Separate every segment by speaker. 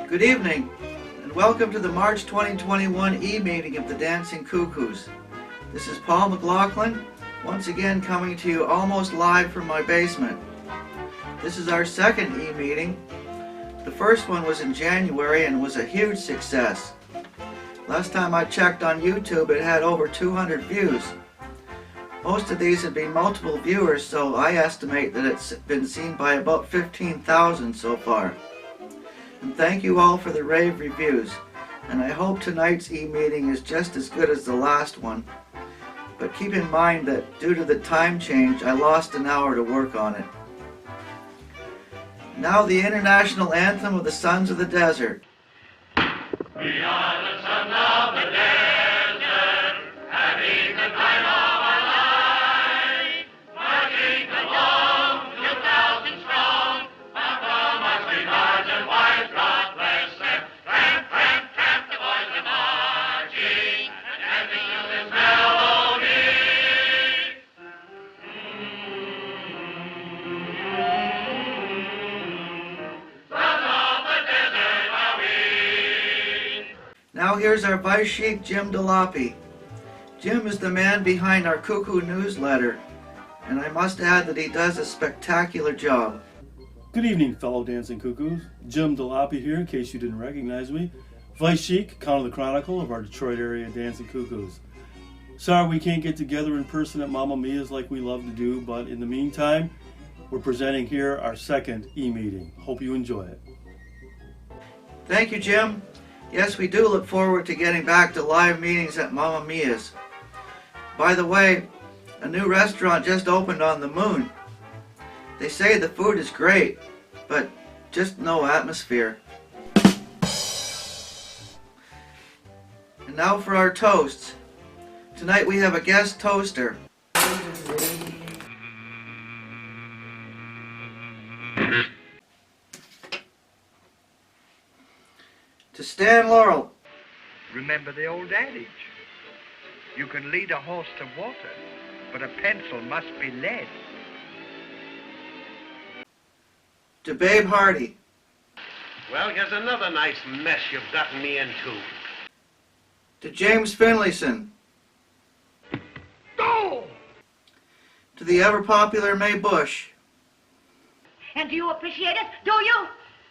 Speaker 1: Good evening, and welcome to the March 2021 e-meeting of the Dancing Cuckoos. This is Paul McLaughlin, once again coming to you almost live from my basement. This is our second e-meeting. The first one was in January and was a huge success. Last time I checked on YouTube, it had over 200 views. Most of these have been multiple viewers, so I estimate that it's been seen by about 15,000 so far. And thank you all for the rave reviews, and I hope tonight's e-meeting is just as good as the last one. But keep in mind that due to the time change, I lost an hour to work on it. Now the international anthem of the Sons of the Desert.
Speaker 2: We are the sons of the desert, having the time of our life, marching along 2,000 strong, far from our sweethearts and wives, God bless them. Tramp, tramp, tramp, the boys are marching, and dancing to this melody. Sons of the desert are we.
Speaker 1: Now here's our Vice Sheik, Jim DeLoppe. Jim is the man behind our Cuckoo newsletter, and I must add that he does a spectacular job.
Speaker 3: Good evening, fellow Dancing Cuckoos. Jim DeLoppe here, in case you didn't recognize me. Vice Sheik, account of the Chronicle of our Detroit area Dancing Cuckoos. Sorry we can't get together in person at Mamma Mia's like we love to do, but in the meantime, we're presenting here our second e-meeting. Hope you enjoy it.
Speaker 1: Thank you, Jim. Yes, we do look forward to getting back to live meetings at Mamma Mia's. By the way, a new restaurant just opened on the moon. They say the food is great, but just no atmosphere. And now for our toasts. Tonight we have a guest toaster. To Stan Laurel.
Speaker 4: Remember the old adage. You can lead a horse to water, but a pencil must be lead.
Speaker 1: To Babe Hardy.
Speaker 5: Well, here's another nice mess you've gotten me into.
Speaker 1: To James Finlayson.
Speaker 5: Go!
Speaker 1: To the ever-popular Mae Bush.
Speaker 6: And do you appreciate it? Do you?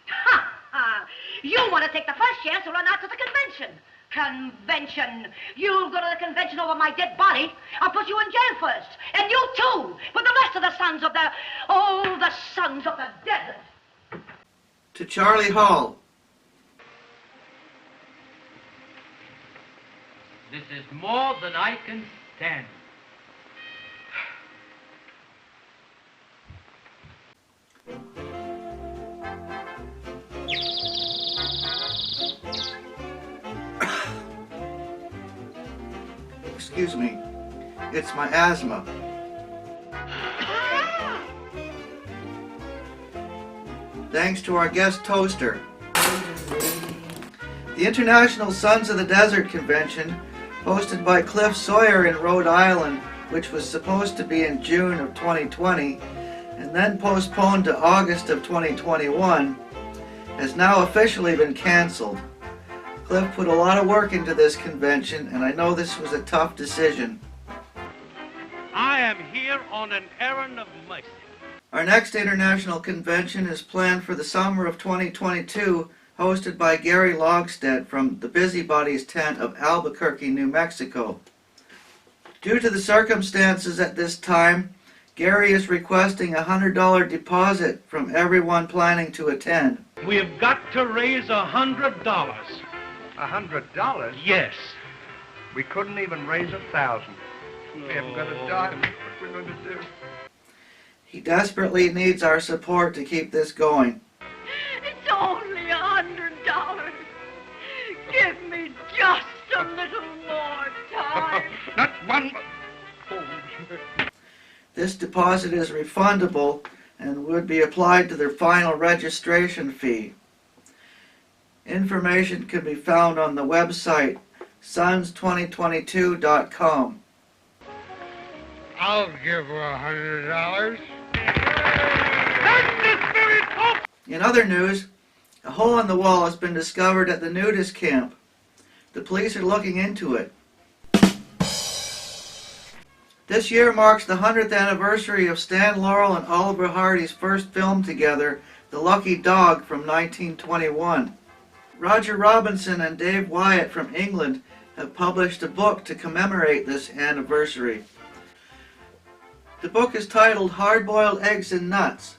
Speaker 6: Ha! Ha! You want to take the first chance to run out to the convention. Convention. You'll go to the convention over my dead body. I'll put you in jail first. And you too, with the rest of the sons of the... Oh, the sons of the desert.
Speaker 1: To Charlie Hall.
Speaker 7: This is more than I can stand.
Speaker 1: Excuse me, it's my asthma. Thanks to our guest toaster. The International Sons of the Desert Convention, hosted by Cliff Sawyer in Rhode Island, which was supposed to be in June of 2020, and then postponed to August of 2021, has now officially been canceled. Cliff put a lot of work into this convention, and I know this was a tough decision.
Speaker 7: I am here on an errand of mercy.
Speaker 1: Our next international convention is planned for the summer of 2022, hosted by Gary Logstead from the Busybodies tent of Albuquerque, New Mexico. Due to the circumstances at this time, Gary is requesting a $100 deposit from everyone planning to attend.
Speaker 7: We have got to raise $100.
Speaker 4: $100?
Speaker 7: Yes.
Speaker 4: We couldn't even raise 1,000. We haven't got a dime. What we're going to do?
Speaker 1: He desperately needs our support to keep this going.
Speaker 6: It's only $100. Give me just a little more time.
Speaker 4: Not one.
Speaker 1: This deposit is refundable and would be applied to their final registration fee. Information can be found on the website sons2022.com.
Speaker 5: I'll give her $100.
Speaker 1: In other news, A hole in the wall has been discovered at the nudist camp. The police are looking into it. This year marks the 100th anniversary of Stan Laurel and Oliver Hardy's first film together, The Lucky Dog from 1921. Roger Robinson and Dave Wyatt from England have published a book to commemorate this anniversary. The book is titled Hard-Boiled Eggs and Nuts.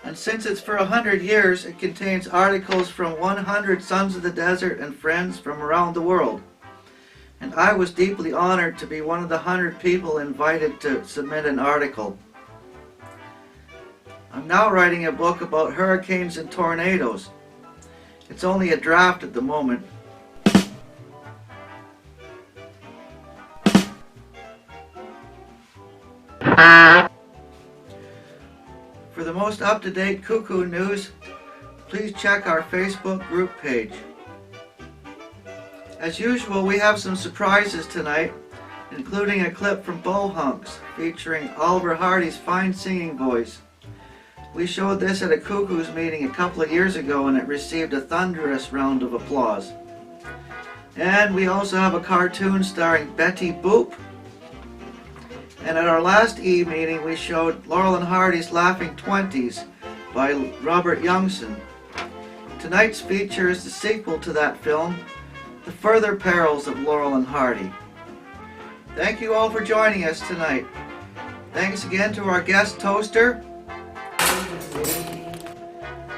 Speaker 1: And since it's for 100 years, it contains articles from 100 Sons of the Desert and friends from around the world. And I was deeply honored to be one of the 100 people invited to submit an article. I'm now writing a book about hurricanes and tornadoes. It's only a draft at the moment. For the most up-to-date cuckoo news, please check our Facebook group page. As usual, we have some surprises tonight, including a clip from Bullhunks featuring Oliver Hardy's fine singing voice. We showed this at a Cuckoos meeting a couple of years ago and it received a thunderous round of applause. And we also have a cartoon starring Betty Boop. And at our last E-meeting we showed Laurel and Hardy's Laughing Twenties by Robert Youngson. Tonight's feature is the sequel to that film, The Further Perils of Laurel and Hardy. Thank you all for joining us tonight. Thanks again to our guest toaster.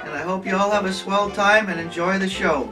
Speaker 1: And I hope you all have a swell time and enjoy the show.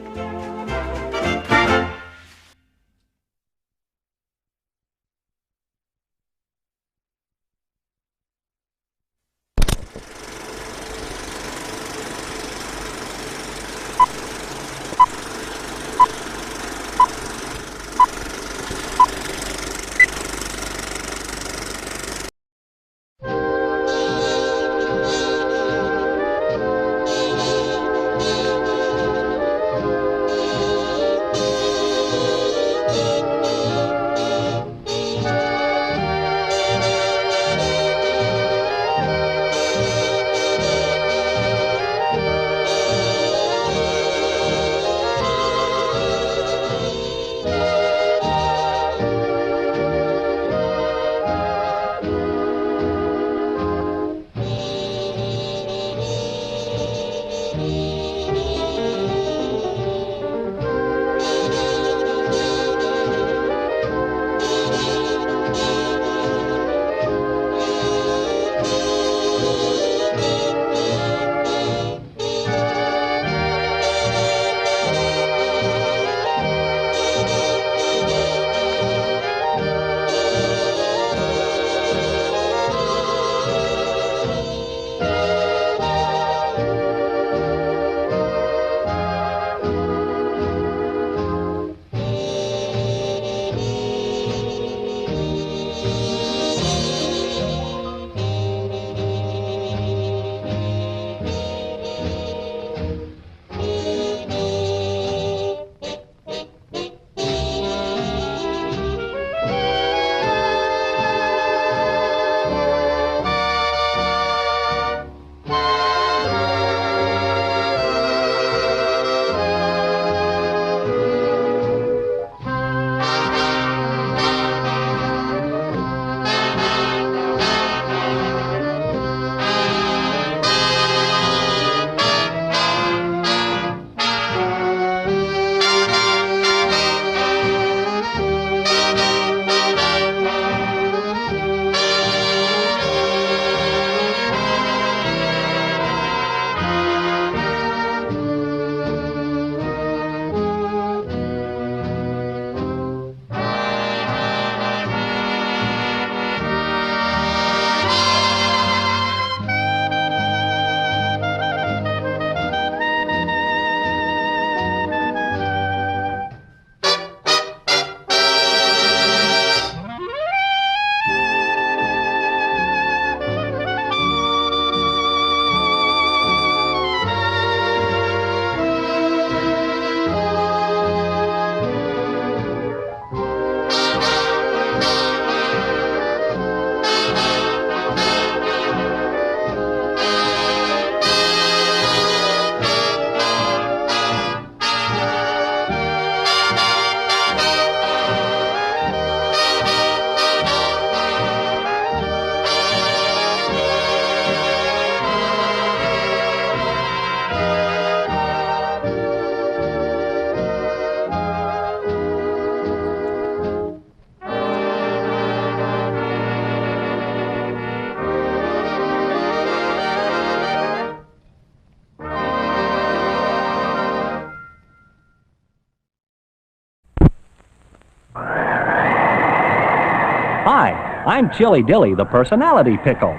Speaker 8: I'm Chili Dilly, the personality pickle.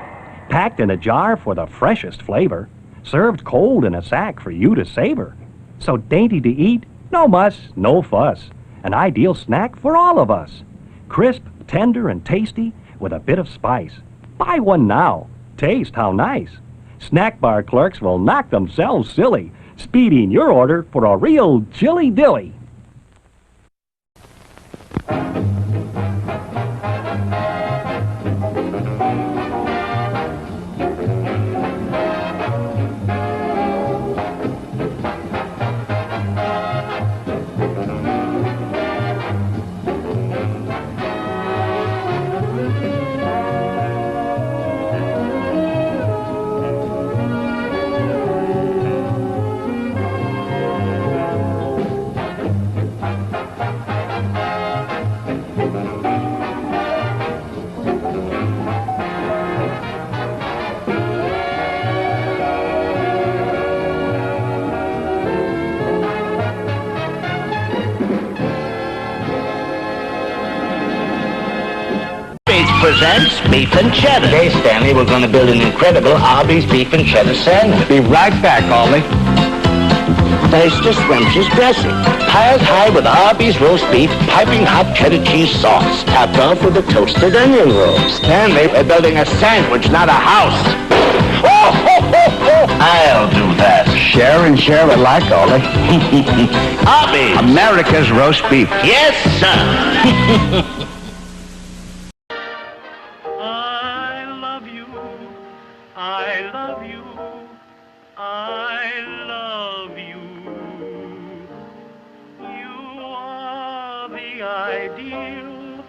Speaker 8: Packed in a jar for the freshest flavor. Served cold in a sack for you to savor. So dainty to eat, no muss, no fuss. An ideal snack for all of us. Crisp, tender, and tasty with a bit of spice. Buy one now. Taste how nice. Snack bar clerks will knock themselves silly, speeding your order for a real Chili Dilly.
Speaker 9: Presents Beef and Cheddar. Today, Stanley, we're going to build an incredible Arby's Beef and Cheddar sandwich.
Speaker 10: Be right back, Ollie.
Speaker 9: First, a scrumptious dressing. Piled high with Arby's roast beef, piping hot cheddar cheese sauce. Topped off with a toasted onion rolls.
Speaker 10: Stanley, we're building a sandwich, not a house.
Speaker 9: Oh, ho, ho, ho. I'll do that.
Speaker 10: Share and share alike, Ollie.
Speaker 9: Arby's.
Speaker 10: America's roast beef.
Speaker 9: Yes, sir.
Speaker 7: Ideal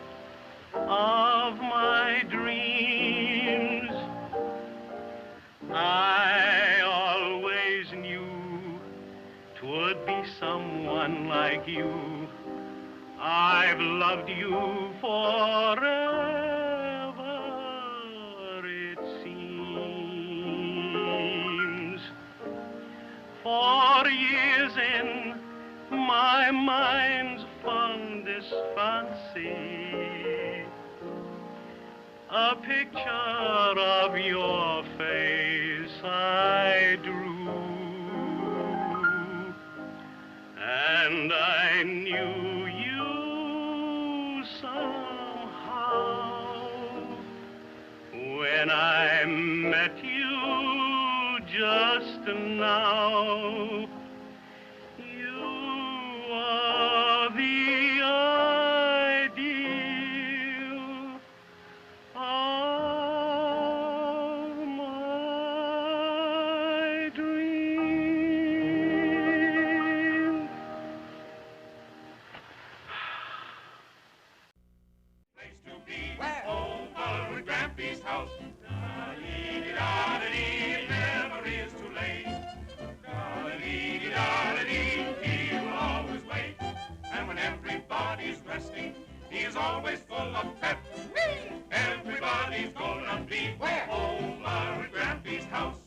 Speaker 7: of my dreams. I always knew 'twould be someone like you. I've loved you forever, it seems. For years in my mind's fondest fancy, a picture of your face I drew, and I knew you somehow when I met you just now. The ideal of my dream.
Speaker 2: Place to be over at Grampy's house. Da-dee-dee-da-dee, it never is too late. Da-dee-dee-da-dee, he will always wait. And when everybody's resting, he is always full of pep. Everybody's gonna be over at Grampy's house.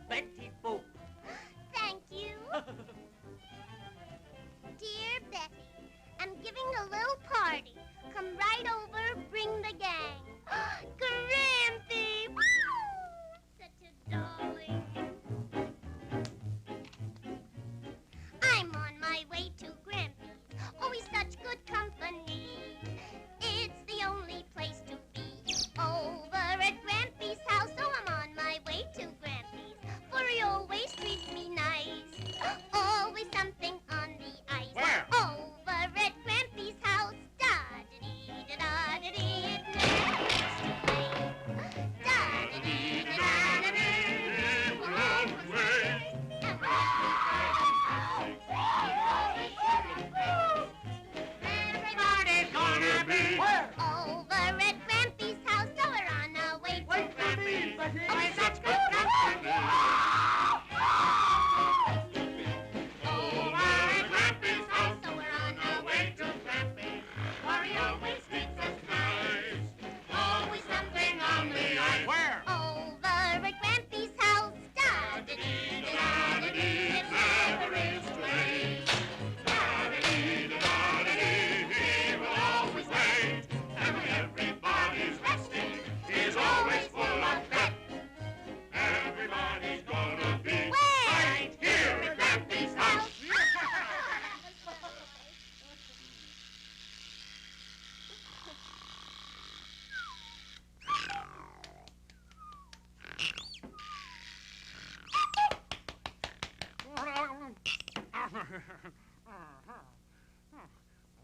Speaker 11: Betty Boop.
Speaker 12: Thank you. Dear Betty, I'm giving a little party. Come right over, bring the gang. Grampy! Woo! Such a darling. I'm on my way to Grampy's. Always such good company. It's the only place to be. Over at Grampy's house. Oh, I'm on my way to Grampy's. For he always treats me nice. Always something on the ice.
Speaker 2: Where?
Speaker 12: Over at Grampy's house. Da-da-dee-da-da-dee-da.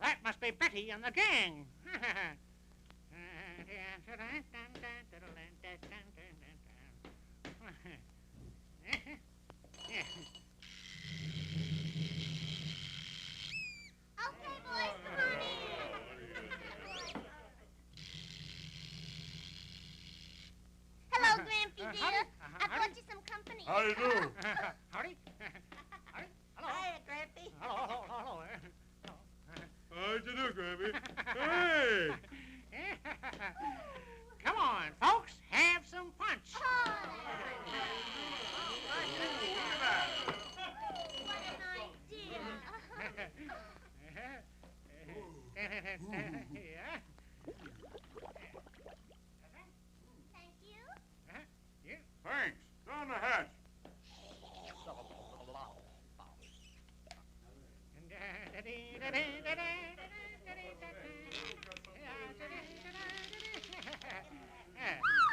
Speaker 7: That must be Betty and the gang.
Speaker 12: Okay, boys, come on in. Hello, Grampy dear. I brought you some company.
Speaker 3: How do you do?
Speaker 7: Howdy. Howdy. Hello.
Speaker 6: Hiya, Grampy.
Speaker 7: Hello.
Speaker 3: How'd you do, Grampy? Hey!
Speaker 7: Come on, folks. Have some punch.
Speaker 12: What an idea.
Speaker 7: Yeah.
Speaker 12: Thank you.
Speaker 7: Yeah.
Speaker 3: Thanks. Down the hatch.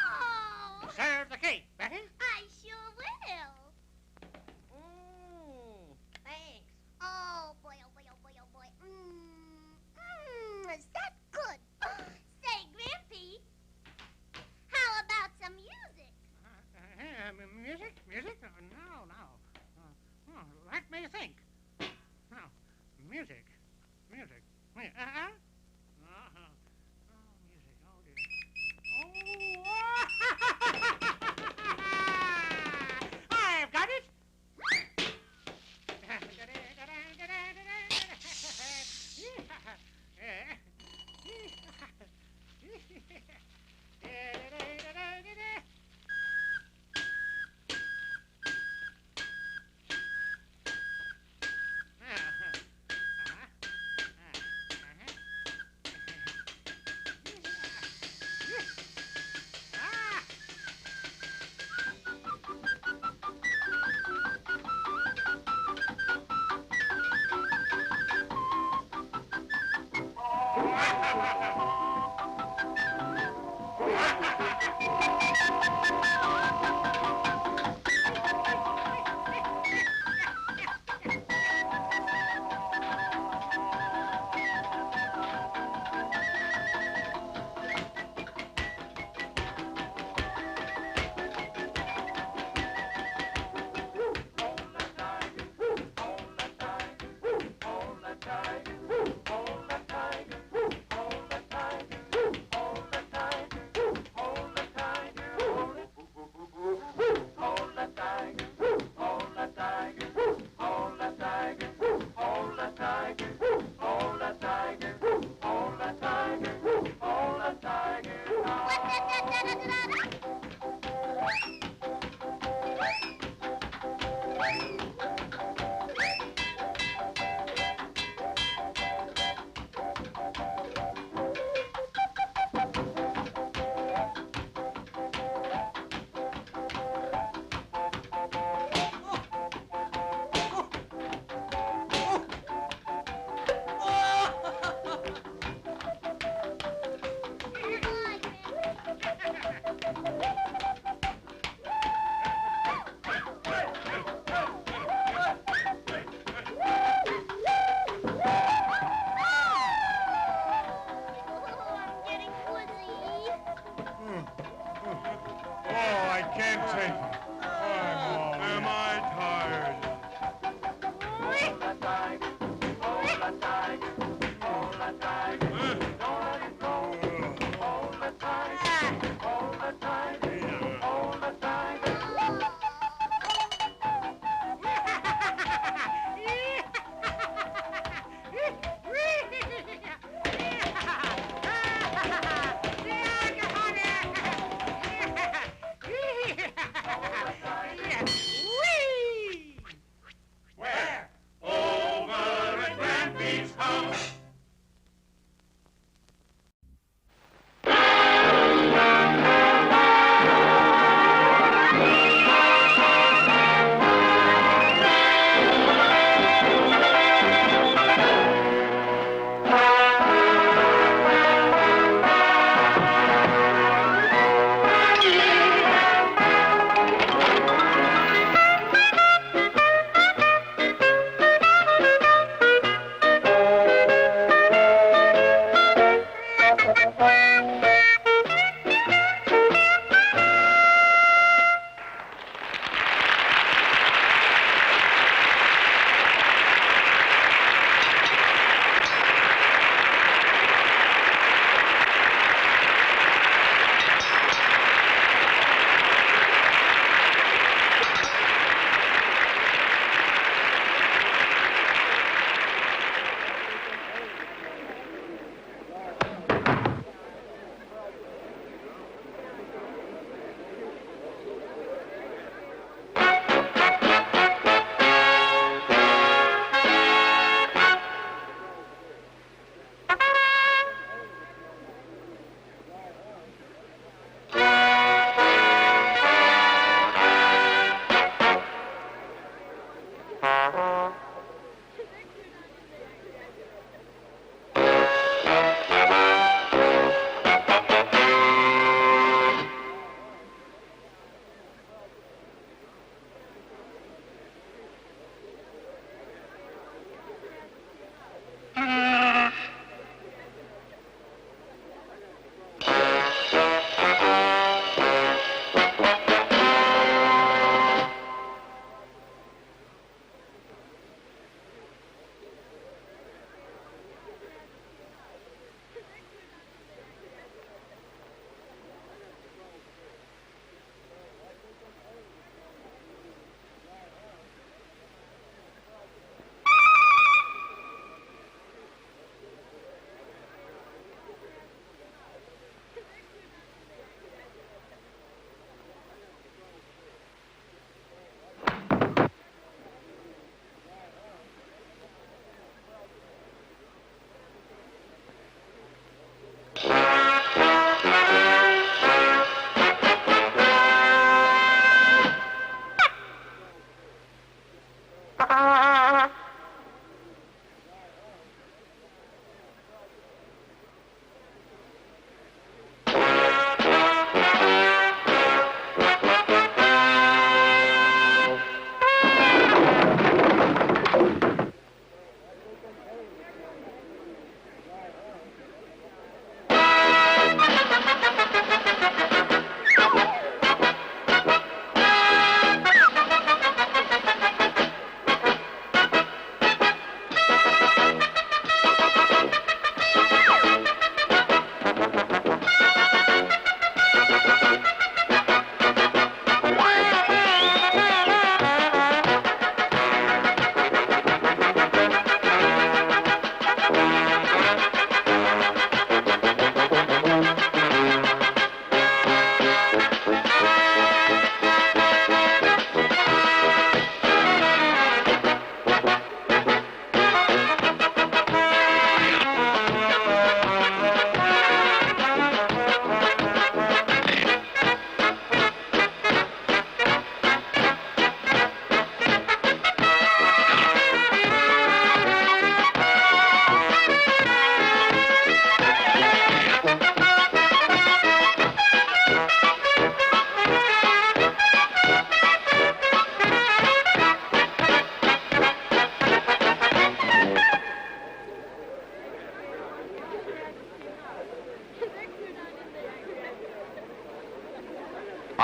Speaker 12: Oh,
Speaker 7: Serve the cake, Betty.
Speaker 12: I sure will.
Speaker 6: Thanks.
Speaker 12: Oh, boy, oh, boy, oh, boy, oh, boy. Is that good? Say, Grampy, how about some music?
Speaker 7: Music? No. Let me think. No, music. Oh, music. Oh, dear. I've got it.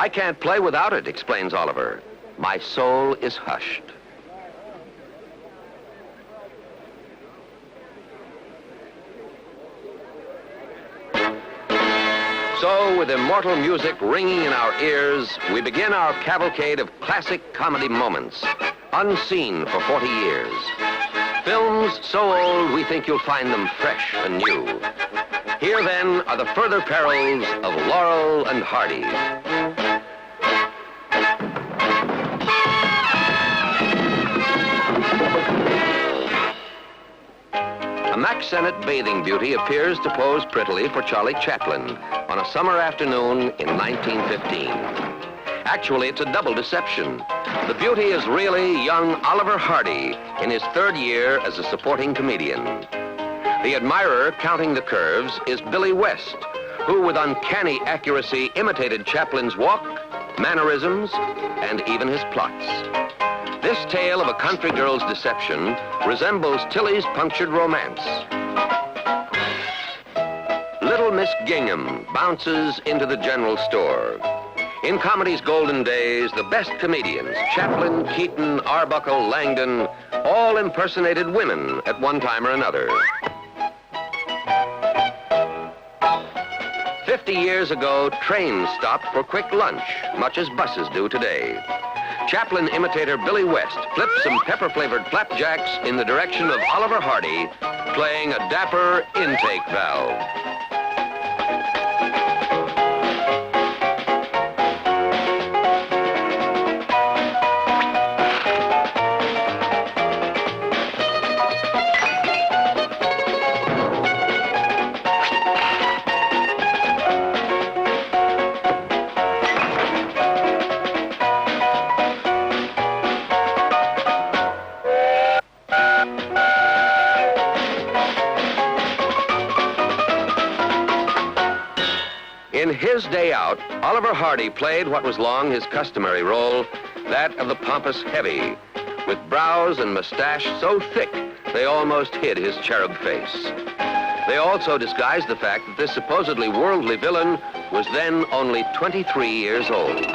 Speaker 11: I can't play without it, explains Oliver. My soul is hushed. So, with immortal music ringing in our ears, we begin our cavalcade of classic comedy moments, unseen for 40 years. Films so old we think you'll find them fresh and new. Here, then, are the further perils of Laurel and Hardy. A Mack Sennett bathing beauty appears to pose prettily for Charlie Chaplin on a summer afternoon in 1915. Actually, it's a double deception. The beauty is really young Oliver Hardy in his third year as a supporting comedian. The admirer counting the curves is Billy West, who with uncanny accuracy imitated Chaplin's walk, mannerisms, and even his plots. This tale of a country girl's deception resembles Tilly's punctured romance. Little Miss Gingham bounces into the general store. In comedy's golden days, the best comedians, Chaplin, Keaton, Arbuckle, Langdon, all impersonated women at one time or another. 50 years ago, trains stopped for quick lunch, much as buses do today. Chaplin imitator Billy West flipped some pepper-flavored flapjacks in the direction of Oliver Hardy, playing a dapper intake valve. In his day out, Oliver Hardy played what was long his customary role, that of the pompous heavy, with brows and mustache so thick they almost hid his cherub face. They also disguised the fact that this supposedly worldly villain was then only 23 years old.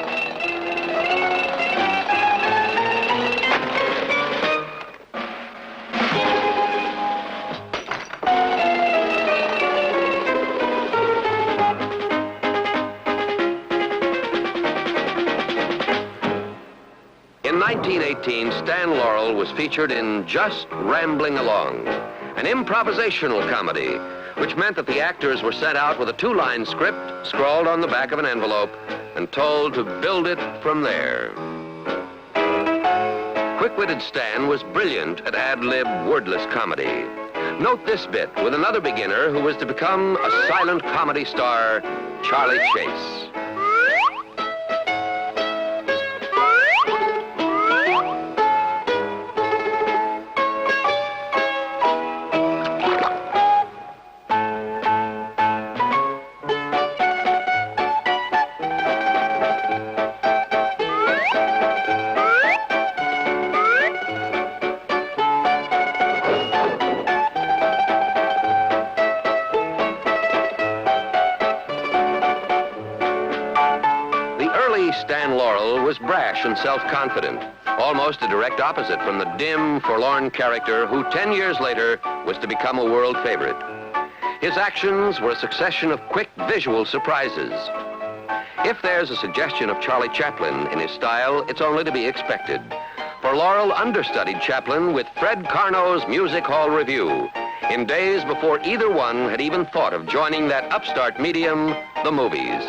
Speaker 11: In 1918, Stan Laurel was featured in Just Rambling Along, an improvisational comedy, which meant that the actors were sent out with a two-line script scrawled on the back of an envelope and told to build it from there. Quick-witted Stan was brilliant at ad-lib wordless comedy. Note this bit with another beginner who was to become a silent comedy star, Charlie Chase. Stan Laurel was brash and self-confident, almost a direct opposite from the dim, forlorn character who 10 years later was to become a world favorite. His actions were a succession of quick visual surprises. If there's a suggestion of Charlie Chaplin in his style, it's only to be expected. For Laurel understudied Chaplin with Fred Carnot's Music Hall Revue in days before either one had even thought of joining that upstart medium, the movies.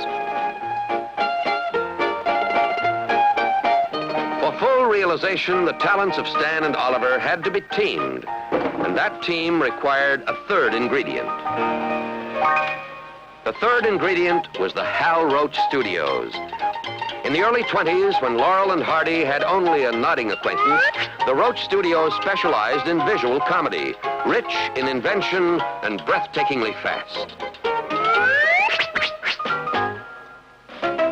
Speaker 11: For full realization, the talents of Stan and Oliver had to be teamed, and that team required a third ingredient. The third ingredient was the Hal Roach Studios. In the early 20s, when Laurel and Hardy had only a nodding acquaintance, the Roach Studios specialized in visual comedy, rich in invention and breathtakingly fast.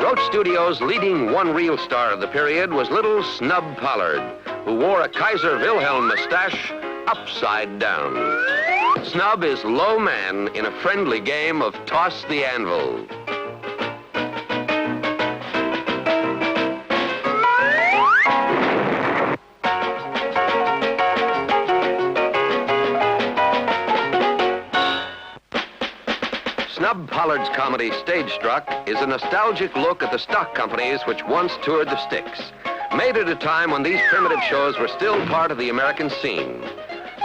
Speaker 11: Roach Studios' leading one-reel star of the period was little Snub Pollard, who wore a Kaiser Wilhelm mustache upside down. Snub is low man in a friendly game of toss the anvil. Snub Pollard's comedy Stage Struck is a nostalgic look at the stock companies which once toured the sticks, made at a time when these primitive shows were still part of the American scene.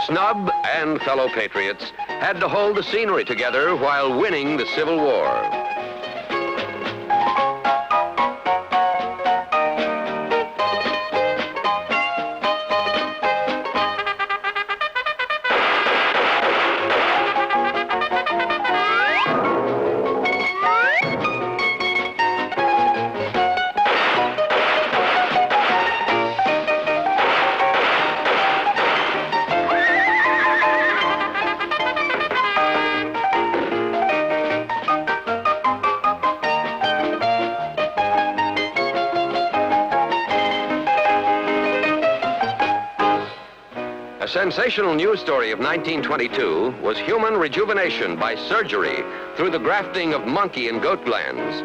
Speaker 11: Snub and fellow patriots had to hold the scenery together while winning the Civil War. A sensational news story of 1922 was human rejuvenation by surgery through the grafting of monkey and goat glands.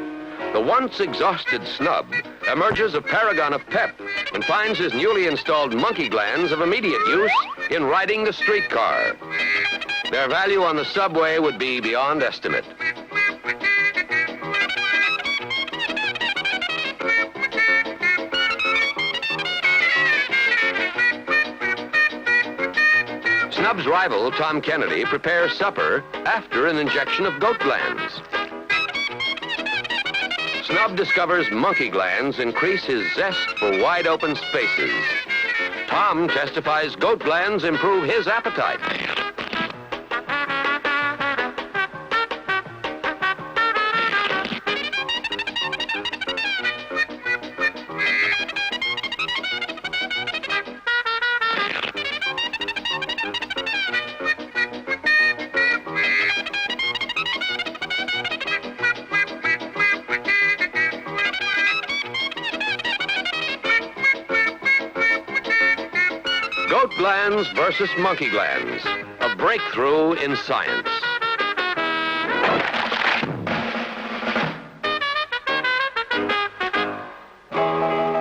Speaker 11: The once exhausted Snub emerges a paragon of pep and finds his newly installed monkey glands of immediate use in riding the streetcar. Their value on the subway would be beyond estimate. Snub's rival, Tom Kennedy, prepares supper after an injection of goat glands. Snub discovers monkey glands increase his zest for wide open spaces. Tom testifies goat glands improve his appetite. Goat glands versus monkey glands, a breakthrough in science.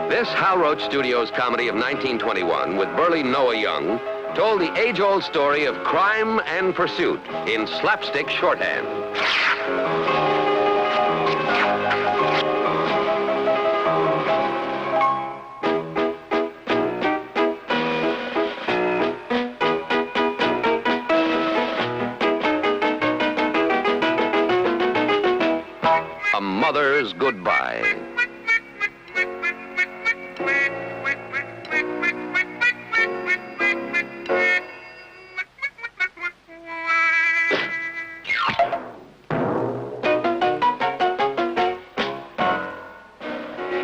Speaker 11: This Hal Roach Studios comedy of 1921 with burly Noah Young told the age-old story of crime and pursuit in slapstick shorthand. A Mother's Goodbye.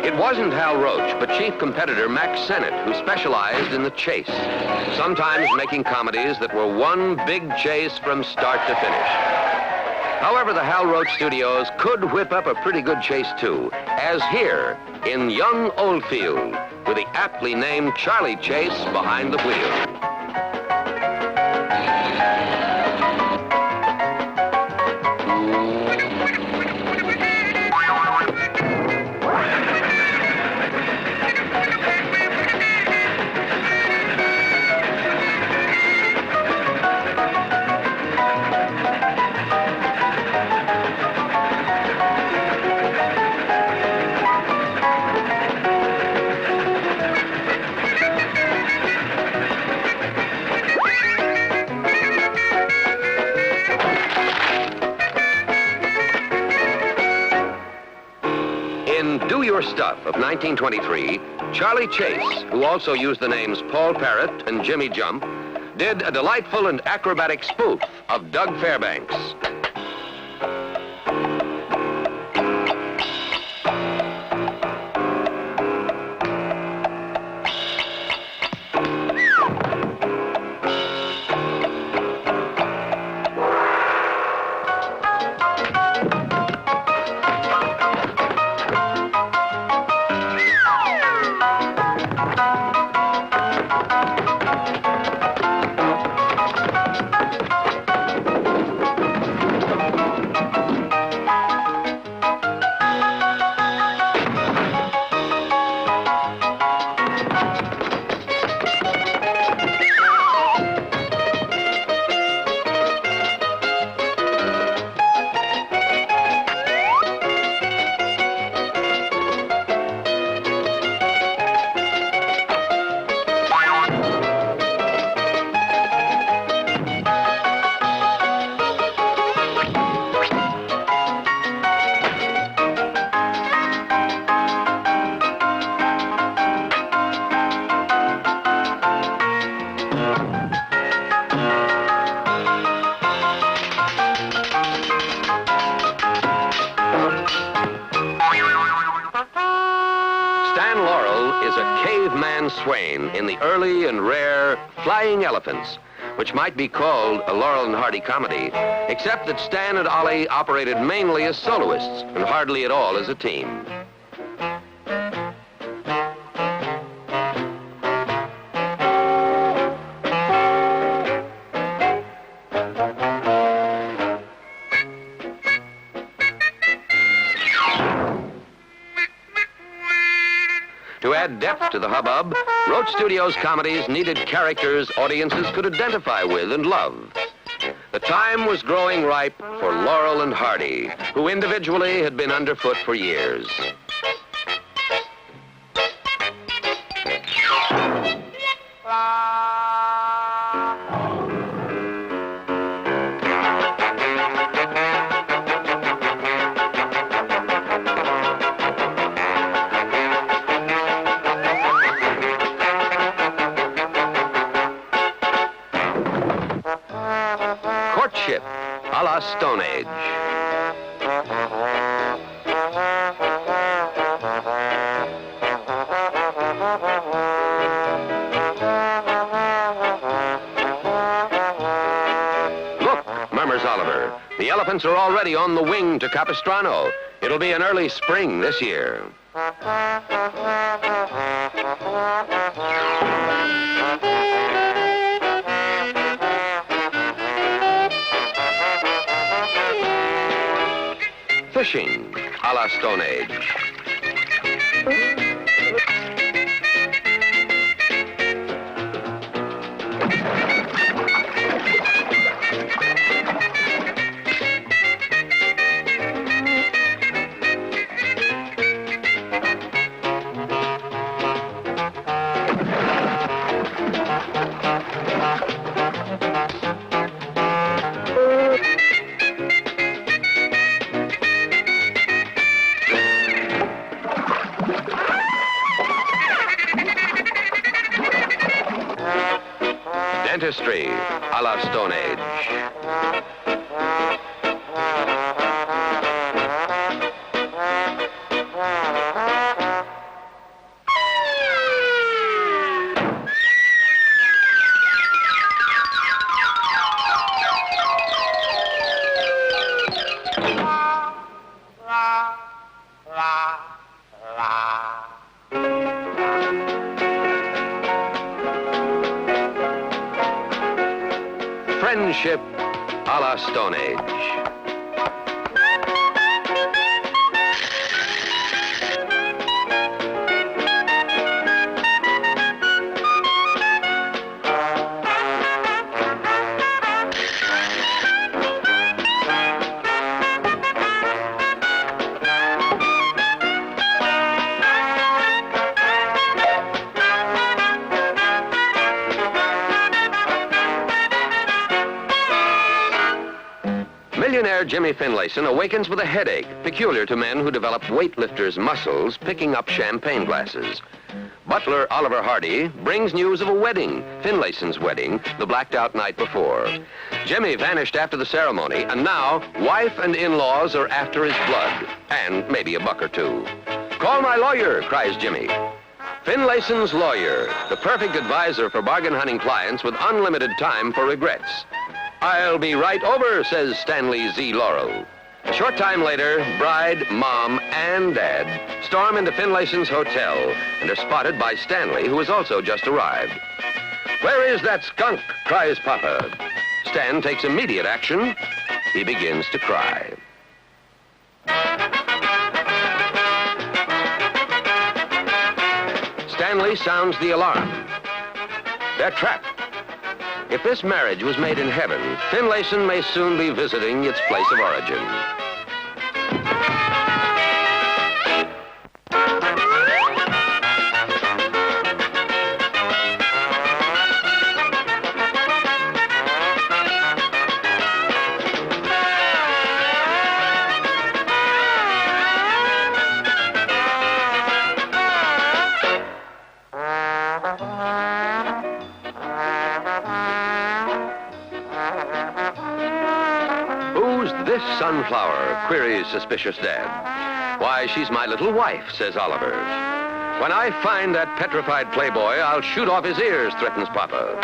Speaker 11: It wasn't Hal Roach, but chief competitor Max Sennett, who specialized in the chase, sometimes making comedies that were one big chase from start to finish. However, the Hal Roach Studios could whip up a pretty good chase, too, as here in Young Oldfield, with the aptly named Charlie Chase behind the wheel. In Do Your Stuff of 1923, Charlie Chase, who also used the names Paul Parrott and Jimmy Jump, did a delightful and acrobatic spoof of Doug Fairbanks. is a caveman swain in the early and rare Flying Elephants, which might be called a Laurel and Hardy comedy, except that Stan and Ollie operated mainly as soloists and hardly at all as a team. To add depth to the hubbub, Roach Studios comedies needed characters audiences could identify with and love. The time was growing ripe for Laurel and Hardy, who individually had been underfoot for years. Courtship, a la Stone Age. Look, murmurs Oliver, the elephants are already on the wing to Capistrano. It'll be an early spring this year. Fishing, a la Stone Age. Dentistry, a la Stone Age. Friendship, a la Stone Age. Millionaire Jimmy Finlayson awakens with a headache, peculiar to men who develop weightlifters' muscles picking up champagne glasses. Butler Oliver Hardy brings news of a wedding, Finlayson's wedding, the blacked-out night before. Jimmy vanished after the ceremony, and now wife and in-laws are after his blood, and maybe a buck or two. "Call my lawyer," cries Jimmy. Finlayson's lawyer, the perfect advisor for bargain-hunting clients with unlimited time for regrets. "I'll be right over," says Stanley Z. Laurel. A short time later, bride, mom, and dad storm into Finlayson's hotel and are spotted by Stanley, who has also just arrived. "Where is that skunk?" cries Papa. Stan takes immediate action. He begins to cry. Stanley sounds the alarm. They're trapped. If this marriage was made in heaven, Finlayson may soon be visiting its place of origin. This sunflower, queries suspicious Dad. "Why, she's my little wife," says Oliver. When I find that petrified playboy, I'll shoot off his ears, threatens Papa.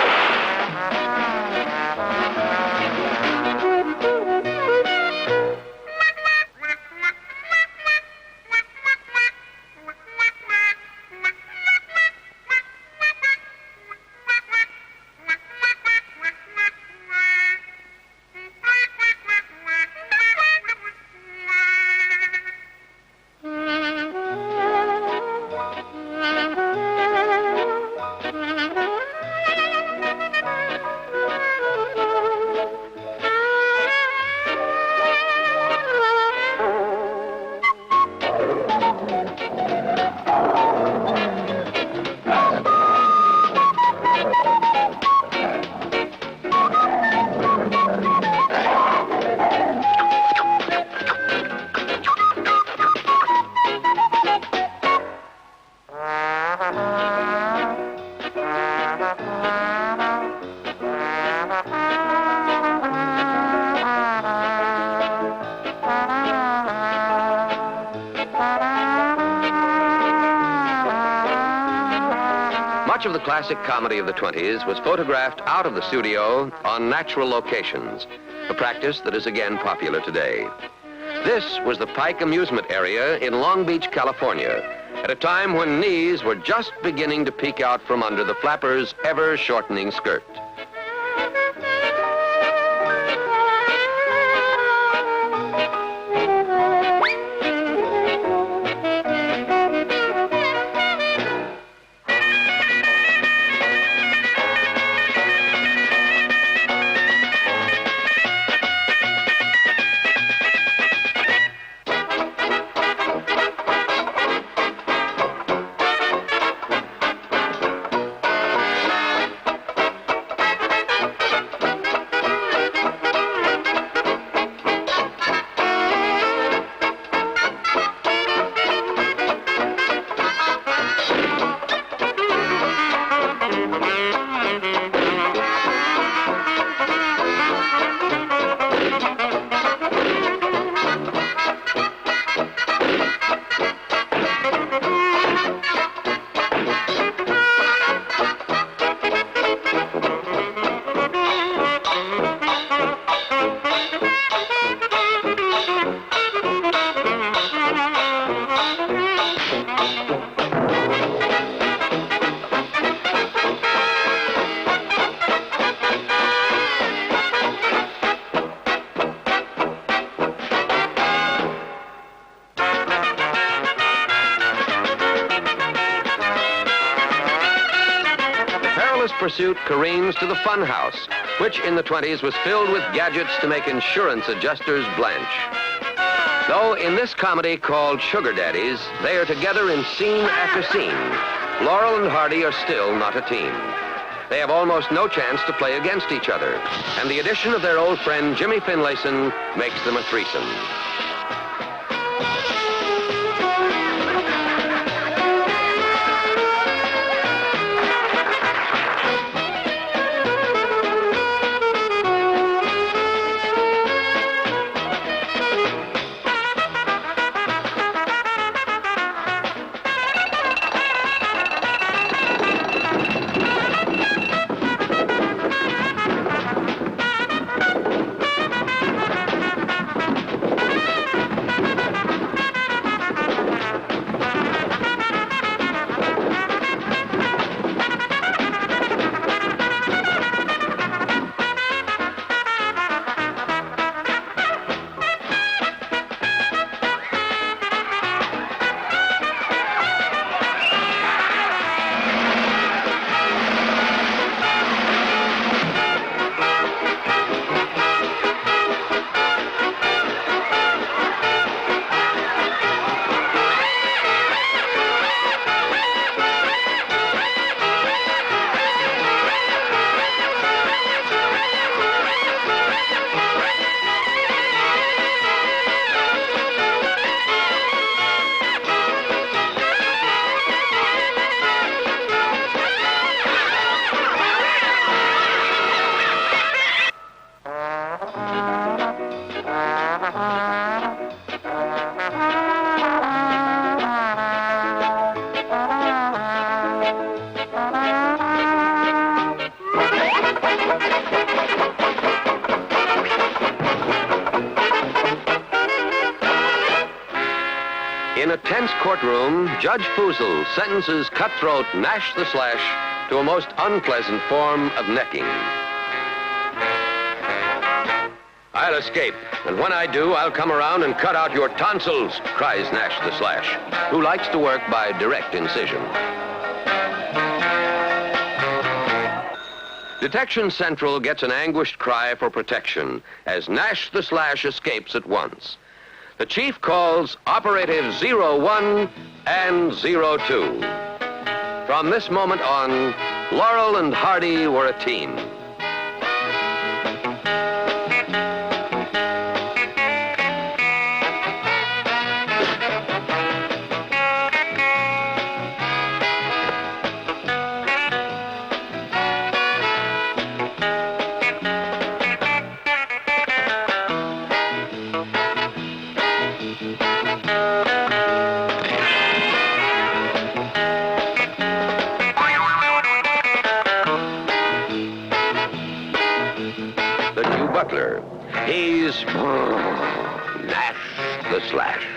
Speaker 11: Much of the classic comedy of the 20s was photographed out of the studio on natural locations, a practice that is again popular today. This was the Pike Amusement Area in Long Beach, California, at a time when knees were just beginning to peek out from under the flapper's ever-shortening skirt. Pursuit careens to the fun house, which in the 20s was filled with gadgets to make insurance adjusters blanch. Though in this comedy called Sugar Daddies, they are together in scene after scene, Laurel and Hardy are still not a team. They have almost no chance to play against each other, and the addition of their old friend Jimmy Finlayson makes them a threesome. a tense courtroom, Judge Foozle sentences cutthroat Nash the Slash to a most unpleasant form of necking. I'll escape, and when I do, I'll come around and cut out your tonsils, cries Nash the Slash, who likes to work by direct incision. Detection Central gets an anguished cry for protection as Nash the Slash escapes at once. The chief calls Operative 01 and 02. From this moment on, Laurel and Hardy were a team. Butler. He's Nash the Slash.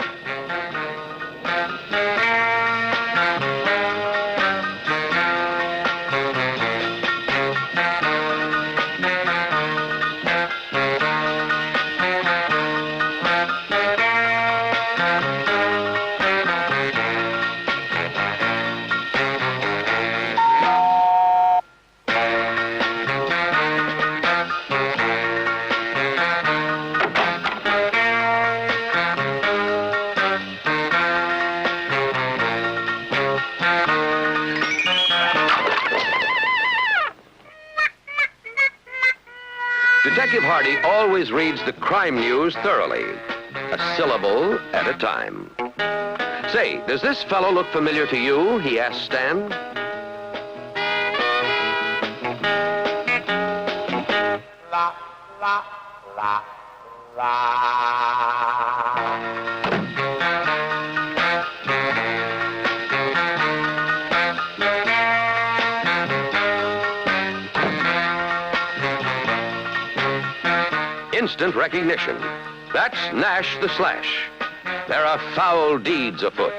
Speaker 11: Detective Hardy always reads the crime news thoroughly, a syllable at a time. Say, does this fellow look familiar to you? He asked Stan.
Speaker 2: La, la, la,
Speaker 11: Instant recognition. That's Nash the Slash. There are foul deeds afoot.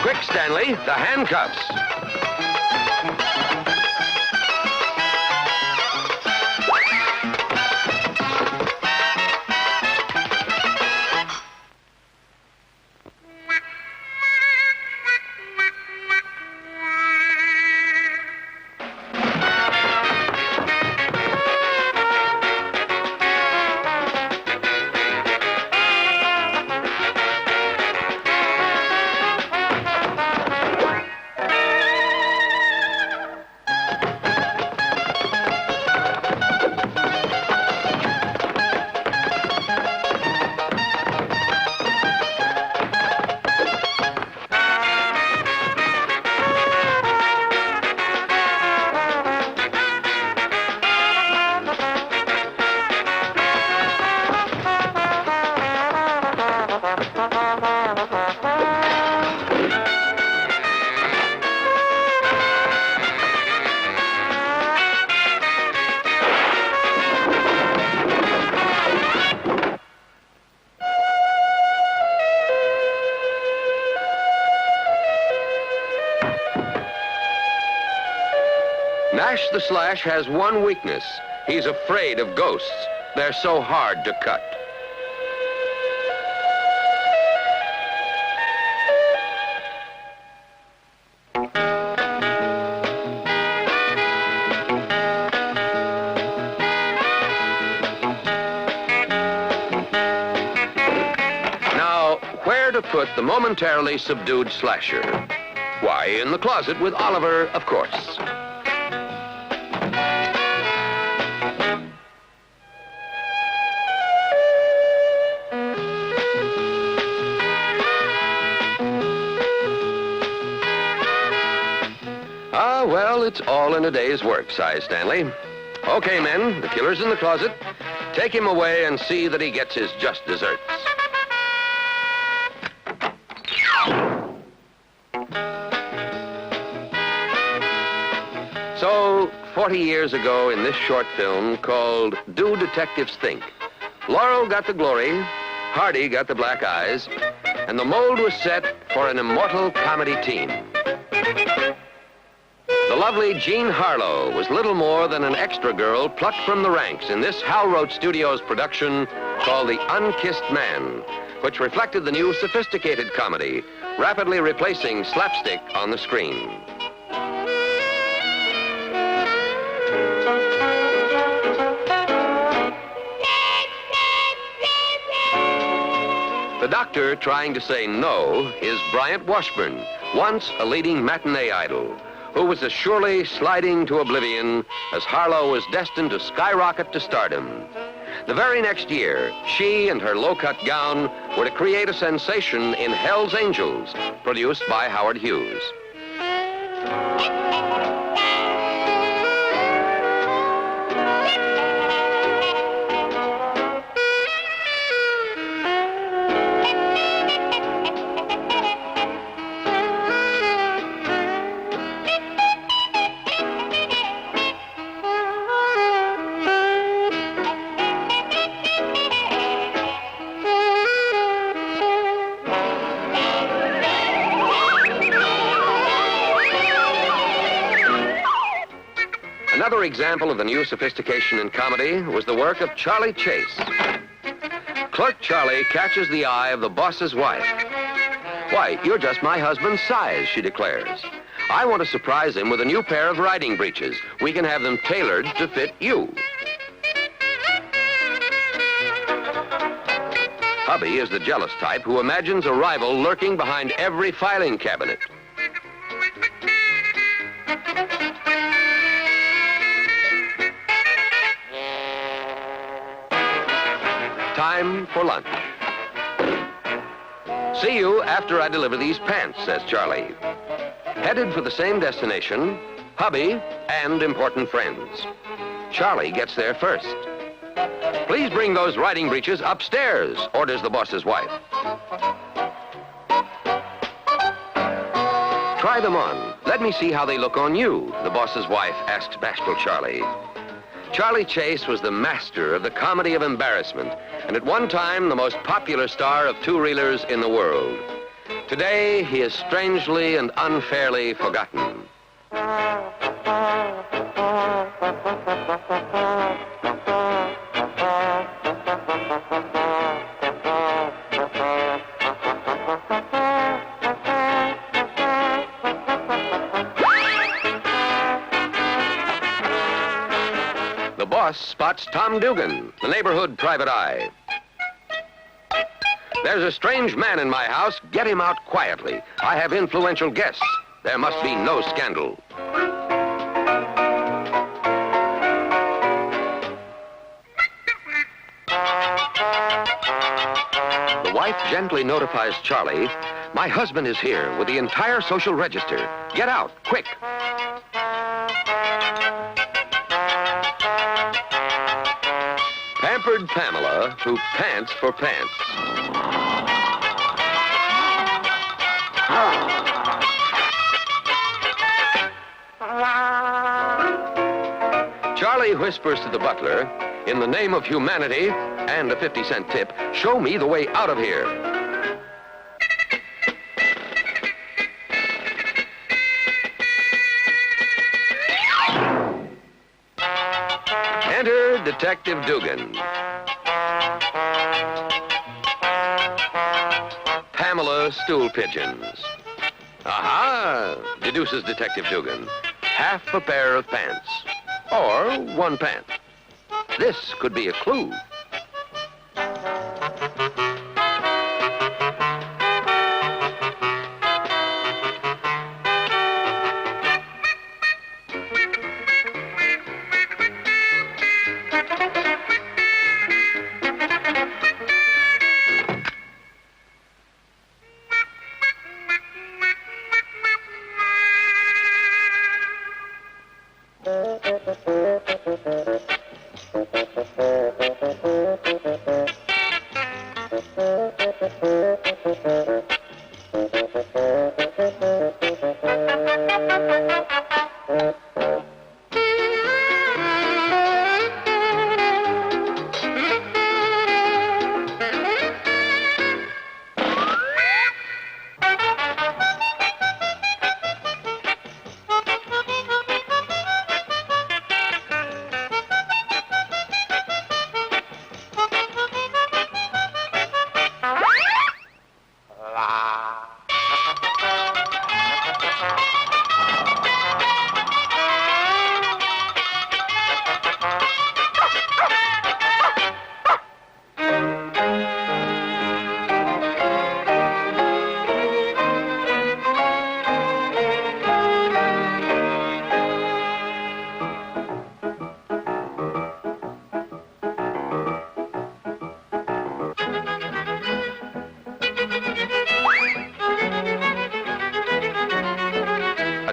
Speaker 11: Quick, Stanley, the handcuffs. Flash the Slash has one weakness. He's afraid of ghosts. They're so hard to cut. Now, where to put the momentarily subdued Slasher? Why, in the closet with Oliver, of course. Ah, well, it's all in a day's work, sighs Stanley. Okay, men, the killer's in the closet. Take him away and see that he gets his just desserts. So, 40 years ago in this short film called Do Detectives Think, Laurel got the glory, Hardy got the black eyes, and the mold was set for an immortal comedy team. The lovely Jean Harlow was little more than an extra girl plucked from the ranks in this Hal Roach Studios production called The Unkissed Man, which reflected the new sophisticated comedy, rapidly replacing slapstick on the screen. The doctor trying to say no is Bryant Washburn, once a leading matinee idol, who was as surely sliding to oblivion as Harlow was destined to skyrocket to stardom. The very next year, she and her low-cut gown were to create a sensation in Hell's Angels, produced by Howard Hughes. Another example of the new sophistication in comedy was the work of Charlie Chase. Clerk Charlie catches the eye of the boss's wife. "Why, you're just my husband's size," she declares. "I want to surprise him with a new pair of riding breeches. We can have them tailored to fit you." Hubby is the jealous type who imagines a rival lurking behind every filing cabinet. Time for lunch. "See you after I deliver these pants," says Charlie. Headed for the same destination, hubby and important friends. Charlie gets there first. "Please bring those riding breeches upstairs," orders the boss's wife. "Try them on. Let me see how they look on you," the boss's wife asks bashful Charlie. Charlie Chase was the master of the comedy of embarrassment, and at one time the most popular star of two-reelers in the world. Today, he is strangely and unfairly forgotten. The boss spots Tom Dugan, the neighborhood private eye. "There's a strange man in my house. Get him out quietly. I have influential guests. There must be no scandal." The wife gently notifies Charlie, "My husband is here with the entire social register. Get out, quick." Pampered Pamela, who pants for pants. Charlie whispers to the butler, "In the name of humanity and a 50-cent tip, show me the way out of here." Enter Detective Dugan. Pamela Stool Pigeons. Aha, deduces Detective Dugan. Half a pair of pants. Or one pant. This could be a clue.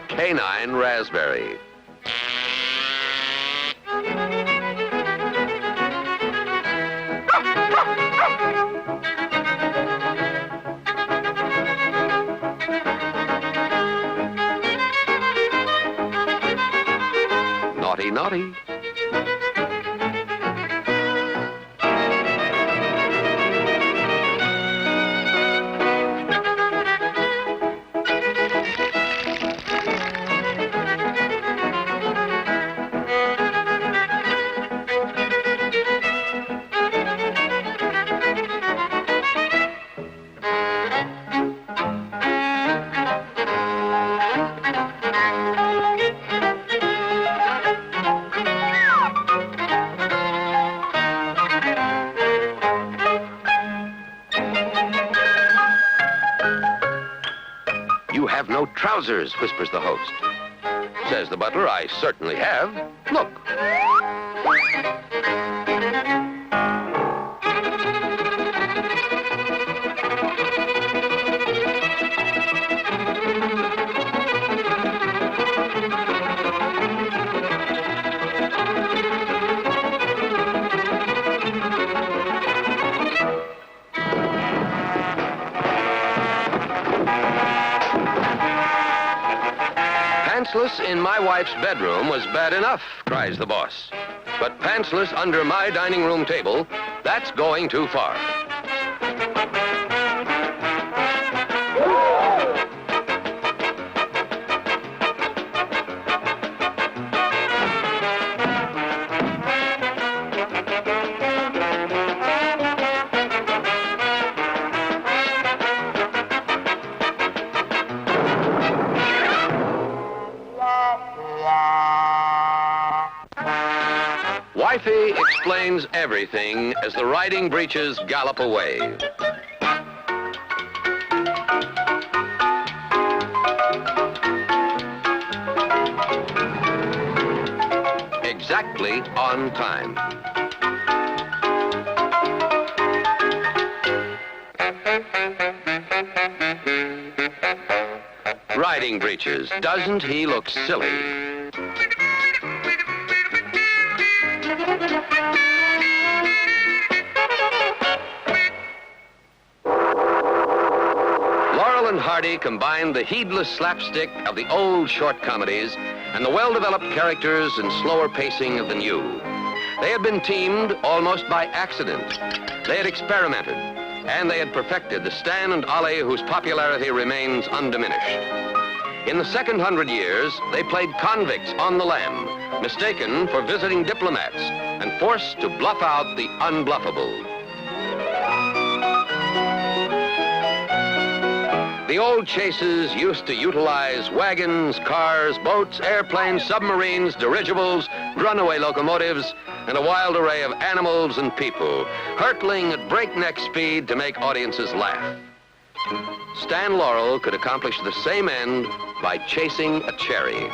Speaker 11: Canine raspberry. Naughty, naughty. You have no trousers, whispers the host. Says the butler, I certainly have. Look. Pantsless in my wife's bedroom was bad enough, cries the boss. But pantsless under my dining room table, that's going too far. Wifey explains everything as the riding breeches gallop away. Exactly on time. Riding breeches, doesn't he look silly? Laurel and Hardy combined the heedless slapstick of the old short comedies and the well-developed characters and slower pacing of the new. They had been teamed almost by accident. They had experimented, and they had perfected the Stan and Ollie whose popularity remains undiminished. In the second 100 years, they played convicts on the lam, mistaken for visiting diplomats and forced to bluff out the unbluffable. The old chases used to utilize wagons, cars, boats, airplanes, submarines, dirigibles, runaway locomotives, and a wild array of animals and people, hurtling at breakneck speed to make audiences laugh. Stan Laurel could accomplish the same end by chasing a cherry.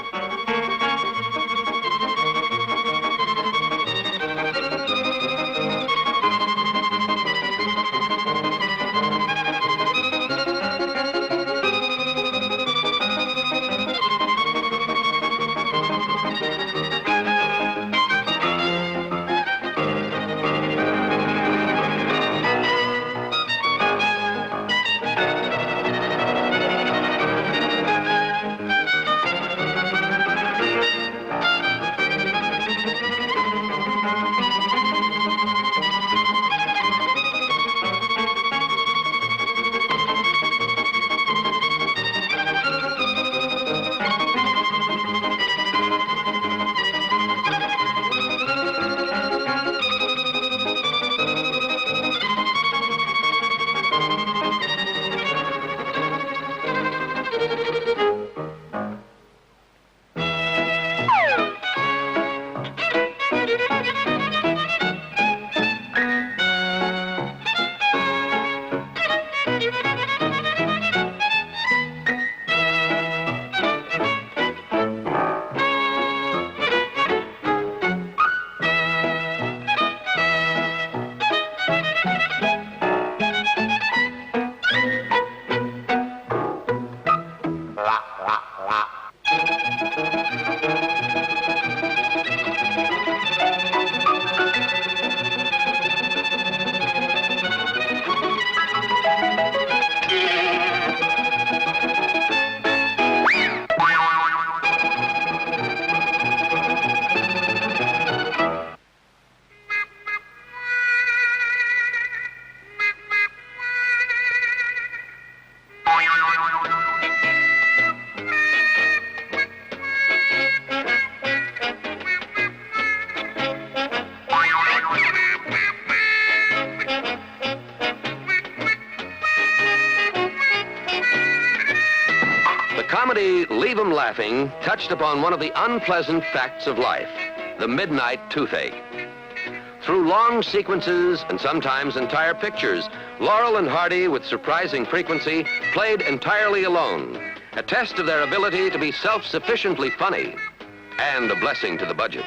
Speaker 11: Comedy Leave 'Em Laughing touched upon one of the unpleasant facts of life, the midnight toothache. Through long sequences and sometimes entire pictures, Laurel and Hardy, with surprising frequency, played entirely alone, a test of their ability to be self-sufficiently funny and a blessing to the budget.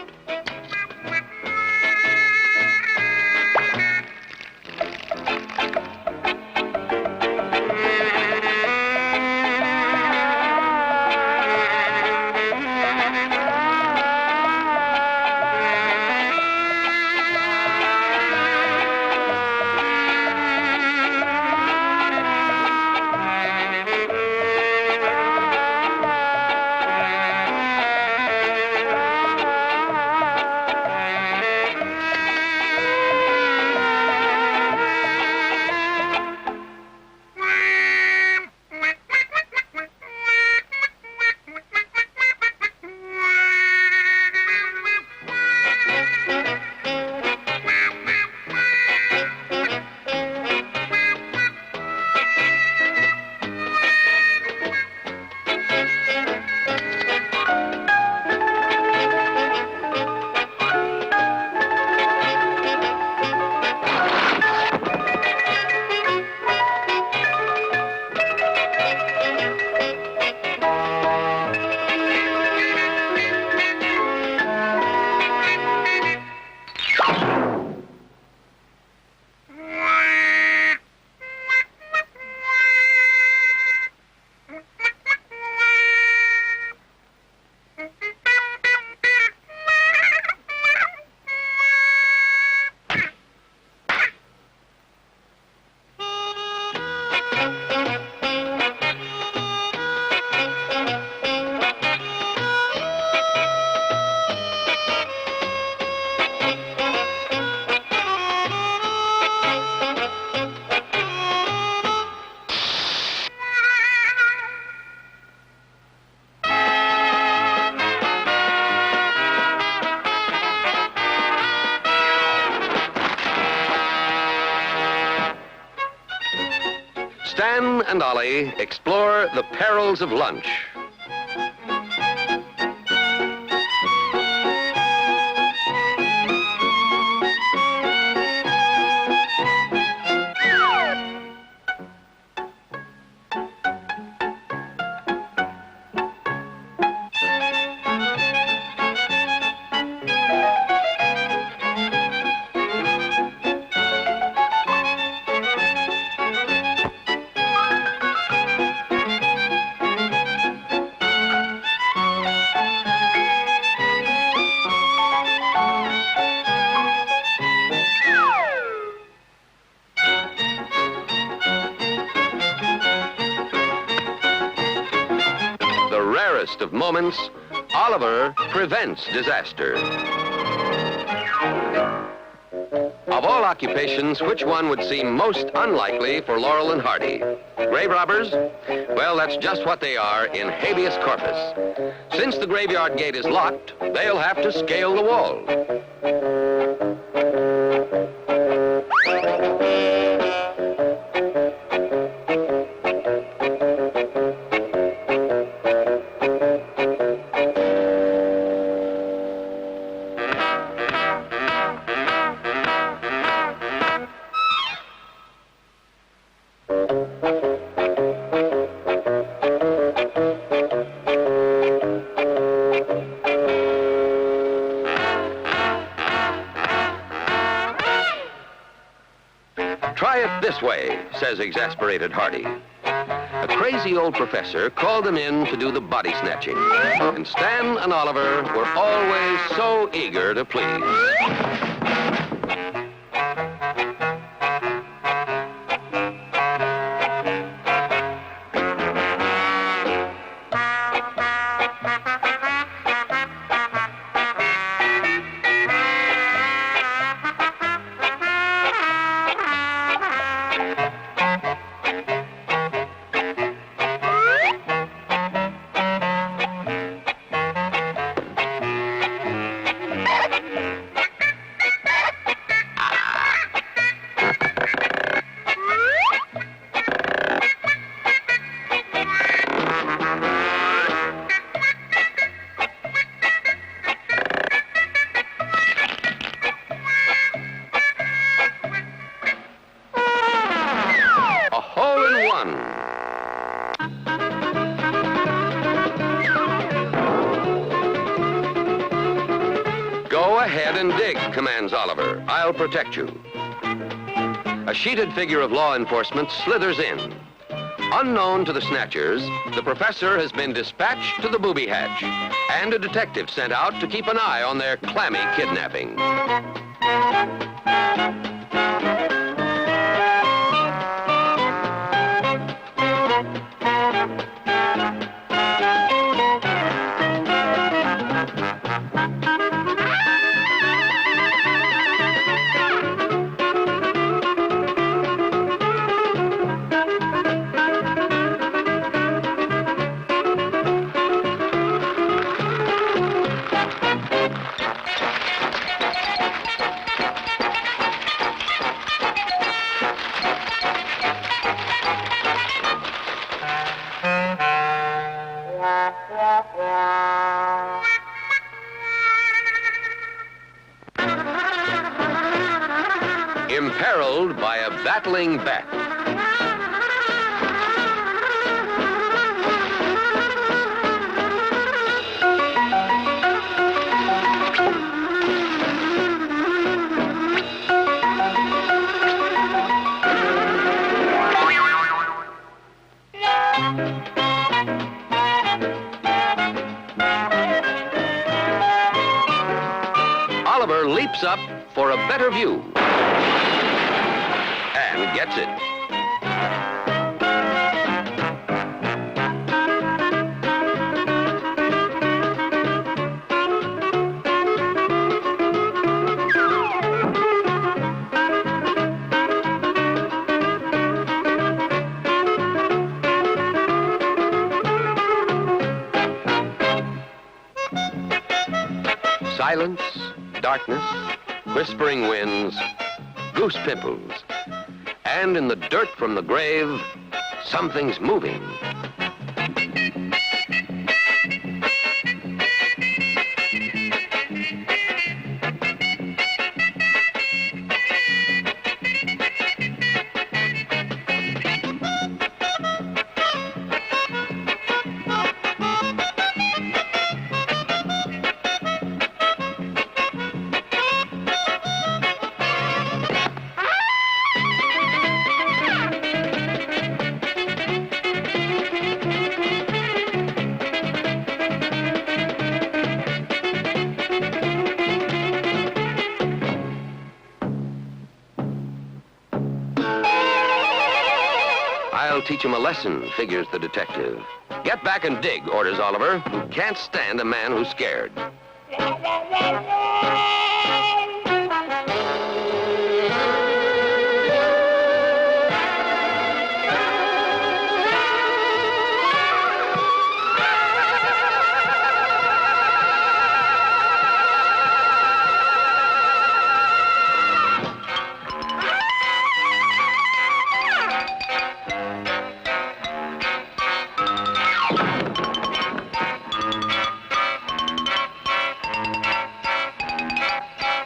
Speaker 11: Stan and Ollie explore the perils of lunch. Of moments, Oliver prevents disaster. Of all occupations, which one would seem most unlikely for Laurel and Hardy? Grave robbers? Well, that's just what they are in habeas corpus. Since the graveyard gate is locked, they'll have to scale the wall. Try it this way, says exasperated Hardy. A crazy old professor called them in to do the body snatching, and Stan and Oliver were always so eager to please. Go ahead and dig, commands Oliver. I'll protect you. A sheeted figure of law enforcement slithers in. Unknown to the snatchers, the professor has been dispatched to the booby hatch, and a detective sent out to keep an eye on their clammy kidnapping. Imperiled by a battling bat. Oliver leaps up for a better view. And gets it. Silence, darkness, whispering winds, goose pimples, and in the dirt from the grave, Something's moving. I'll teach him a lesson, figures the detective. Get back and dig, orders Oliver, who can't stand a man who's scared.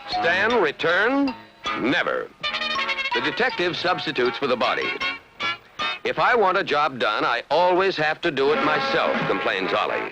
Speaker 11: Stan return? Never. The detective substitutes for the body. If I want a job done, I always have to do it myself, complains Ollie.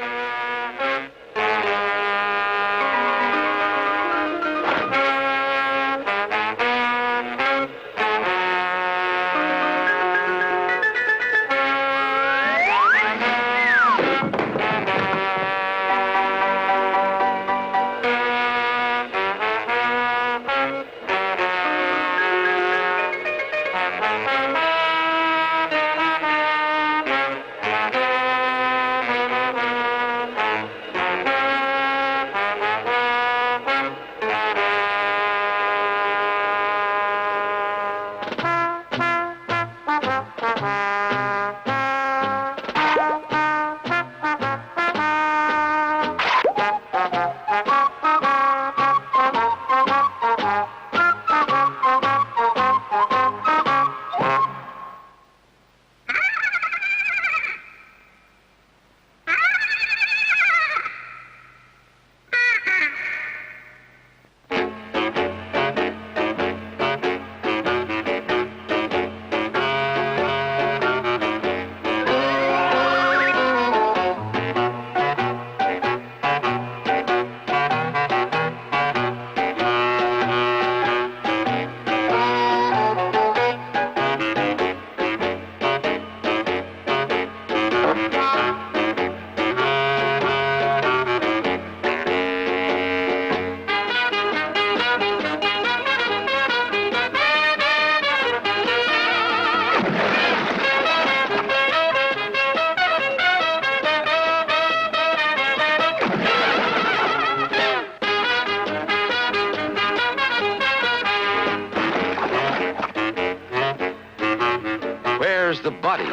Speaker 11: Where's the body?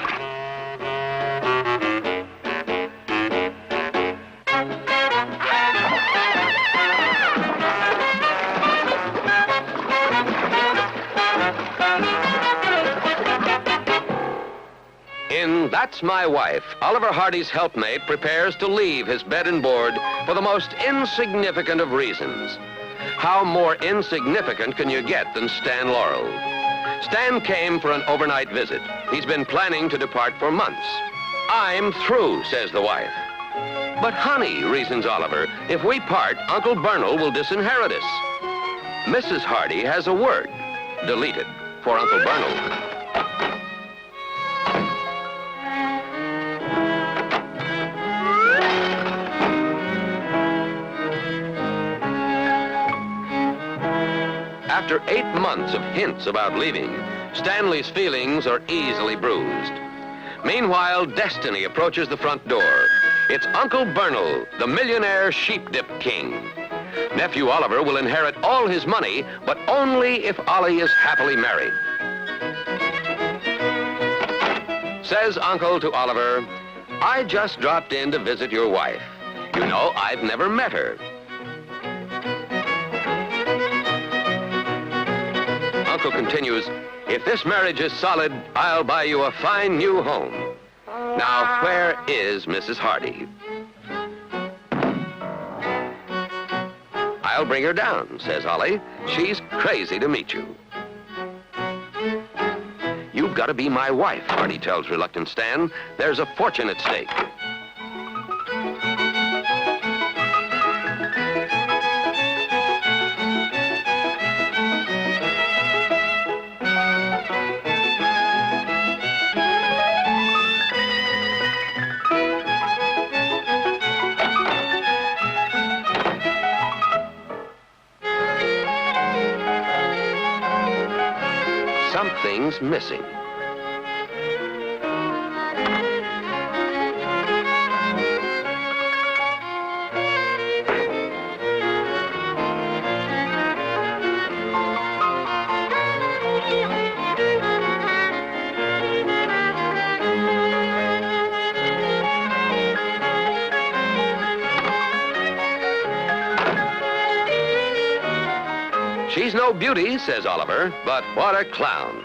Speaker 11: In That's My Wife, Oliver Hardy's helpmate prepares to leave his bed and board for the most insignificant of reasons. How more insignificant can you get than Stan Laurel? Stan came for an overnight visit. He's been planning to depart for months. I'm through, says the wife. But honey, reasons Oliver, if we part, Uncle Bernal will disinherit us. Mrs. Hardy has a word, deleted, for Uncle Bernal. After 8 months of hints about leaving, Stanley's feelings are easily bruised. Meanwhile, destiny approaches the front door. It's Uncle Bernal, the millionaire sheep-dip king. Nephew Oliver will inherit all his money, but only if Ollie is happily married. Says Uncle to Oliver, I just dropped in to visit your wife. You know, I've never met her. Uncle continues, If this marriage is solid, I'll buy you a fine new home. Now, where is Mrs. Hardy? I'll bring her down, says Ollie. She's crazy to meet you. You've got to be my wife, Hardy tells reluctant Stan. There's a fortune at stake. Something's missing. She's no beauty, says Oliver, but what a clown.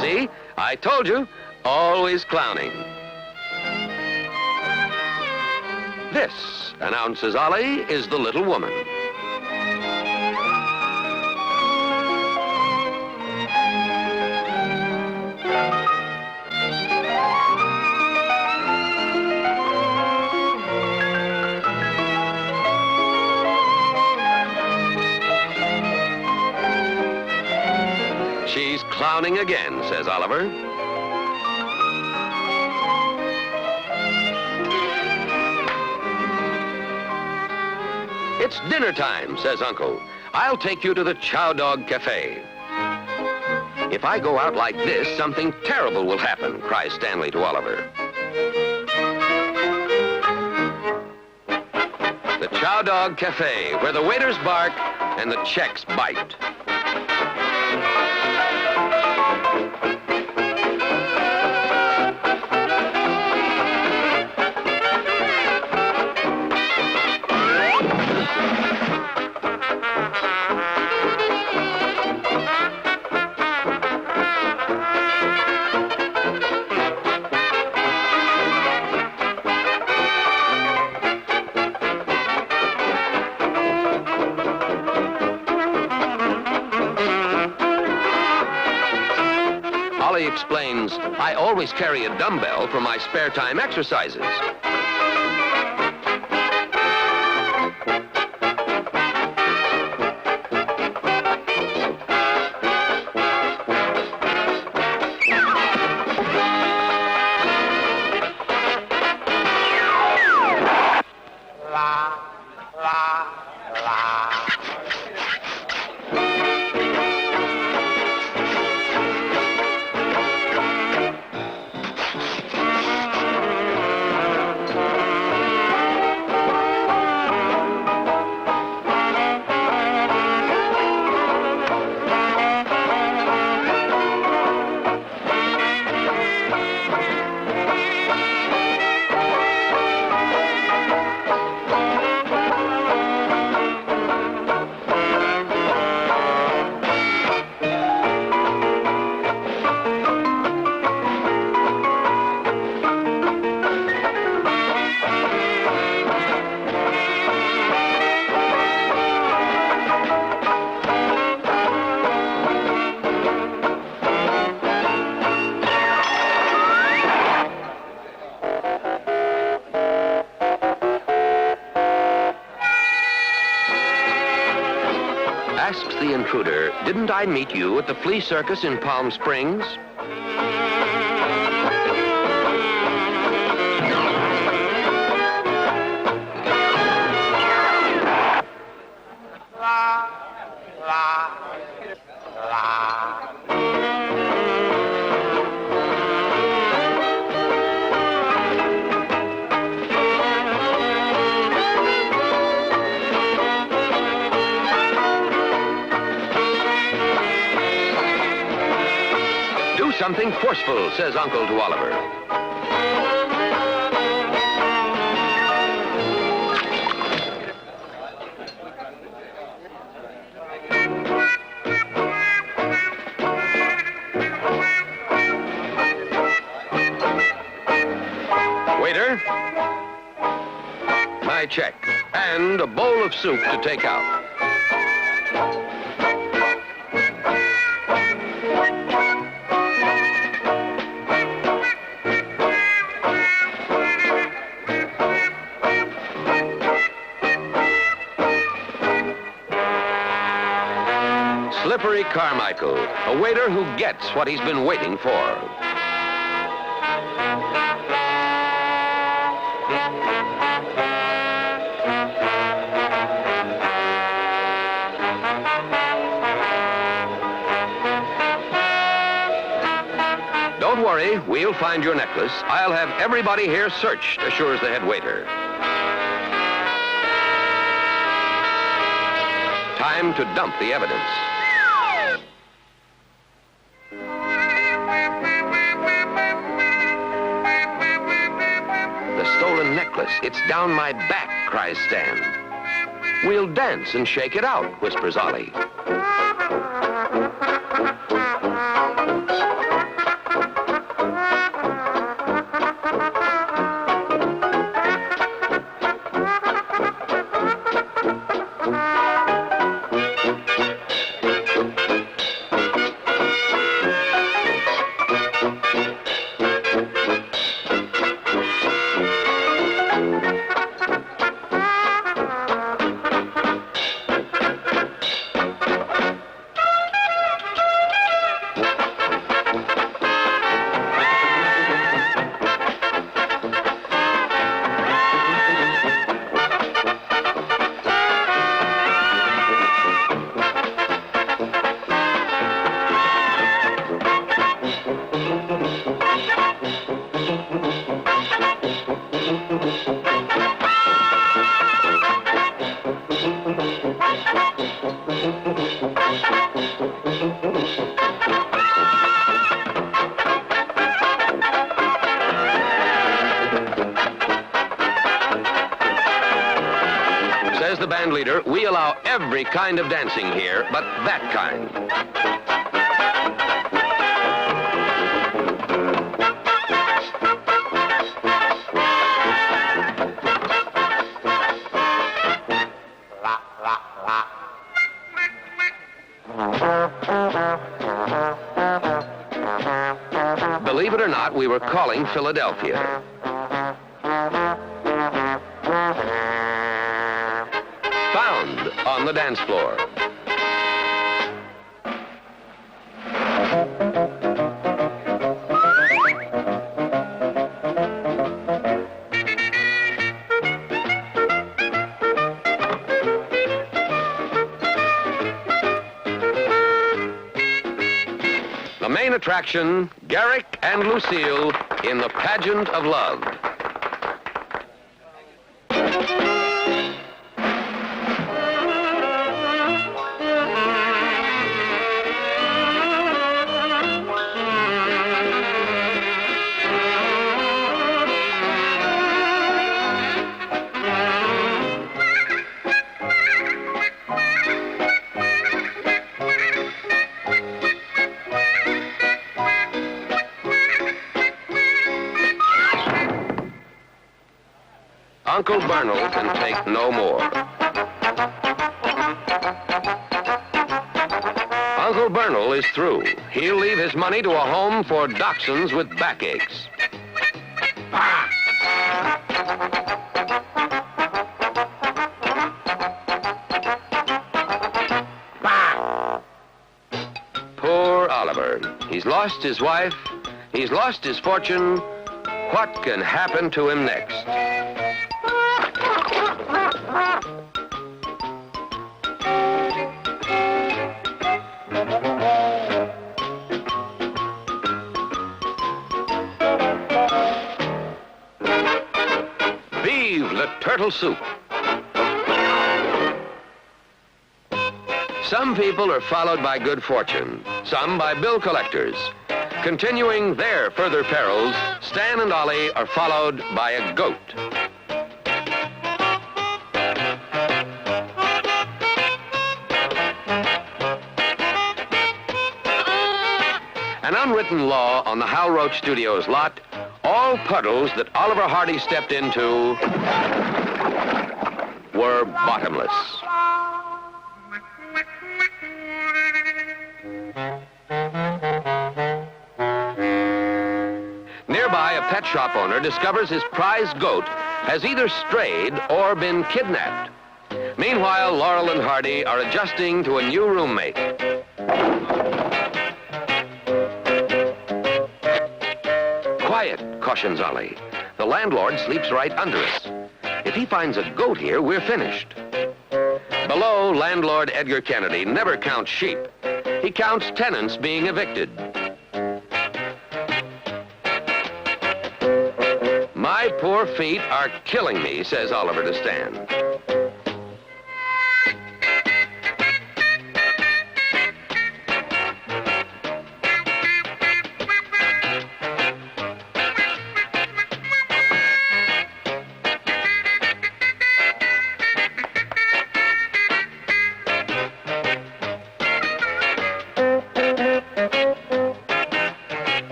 Speaker 11: See? I told you, always clowning. This, announces Ollie, is the little woman. She's clowning again, says Oliver. It's dinner time, says Uncle. I'll take you to the Chow Dog Cafe. If I go out like this, something terrible will happen, cries Stanley to Oliver. The Chow Dog Cafe, where the waiters bark and the checks bite. Ollie explains, I always carry a dumbbell for my spare time exercises. Asks the intruder, didn't I meet you at the flea circus in Palm Springs? Something forceful, says Uncle to Oliver. check, and a bowl of soup to take out. Slippery Carmichael, a waiter who gets what he's been waiting for. Don't worry, we'll find your necklace. I'll have everybody here searched, assures the head waiter. Time to dump the evidence. The stolen necklace, it's down my back, cries Stan. We'll dance and shake it out, whispers Ollie. Says the band leader, we allow every kind of dancing here, but that kind. Believe it or not, we were calling Philadelphia. Found on the dance floor. The main attraction, Garrick and Lucille in the pageant of love. Uncle Bernal can take no more. Uncle Bernal is through. He'll leave his money to a home for dachshunds with backaches. Poor Oliver. He's lost his wife. He's lost his fortune. What can happen to him next? Vive le turtle soup. Some people are followed by good fortune, some by bill collectors. Continuing their further perils, Stan and Ollie are followed by a goat. An unwritten law on the Hal Roach Studios lot, all puddles that Oliver Hardy stepped into were bottomless. Nearby, a pet shop owner discovers his prize goat has either strayed or been kidnapped. Meanwhile, Laurel and Hardy are adjusting to a new roommate. Quiet, cautions Ollie. The landlord sleeps right under us. If he finds a goat here, we're finished. Below, landlord Edgar Kennedy never counts sheep. He counts tenants being evicted. My poor feet are killing me, says Oliver to Stan.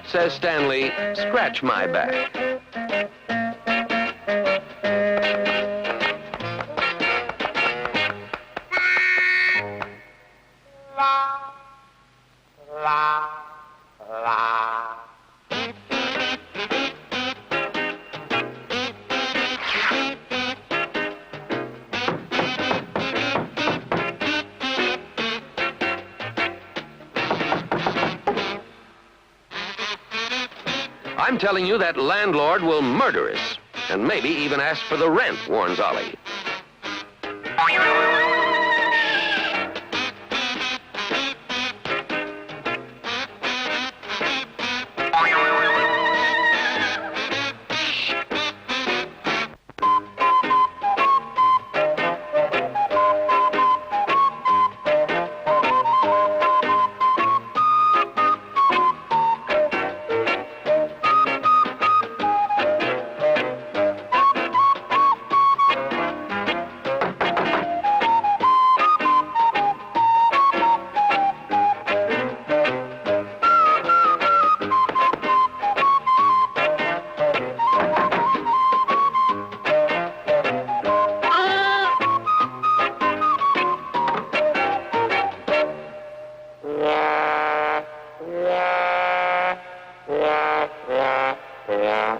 Speaker 11: Says Stanley, scratch my back. I'm telling you that landlord will murder us, and maybe even ask for the rent, warns Ollie.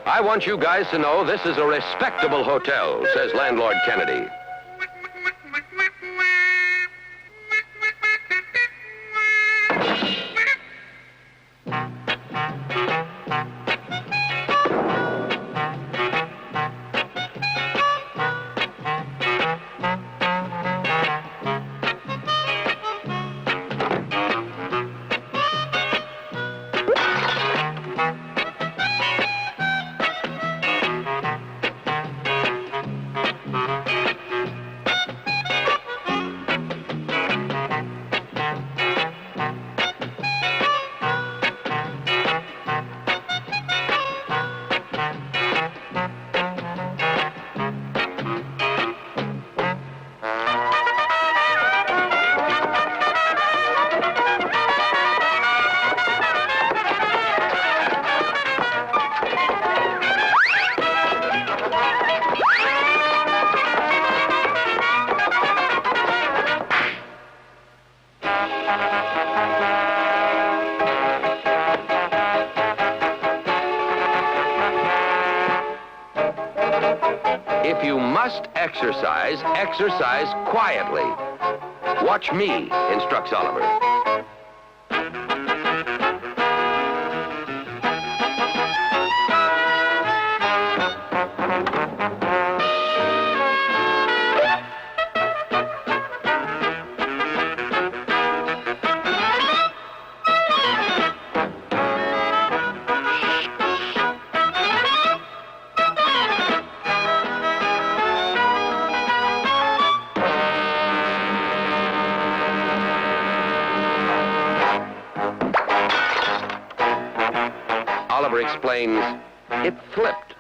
Speaker 11: I want you guys to know this is a respectable hotel, says landlord Kennedy. If you must exercise, exercise quietly. Watch me, instructs Oliver. Oliver explains, it flipped.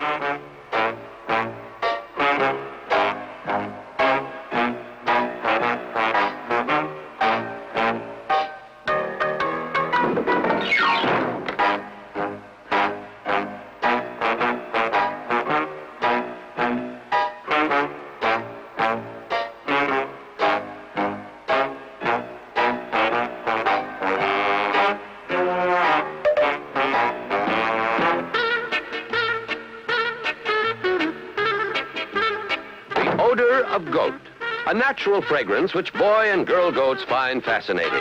Speaker 11: natural fragrance which boy and girl goats find fascinating,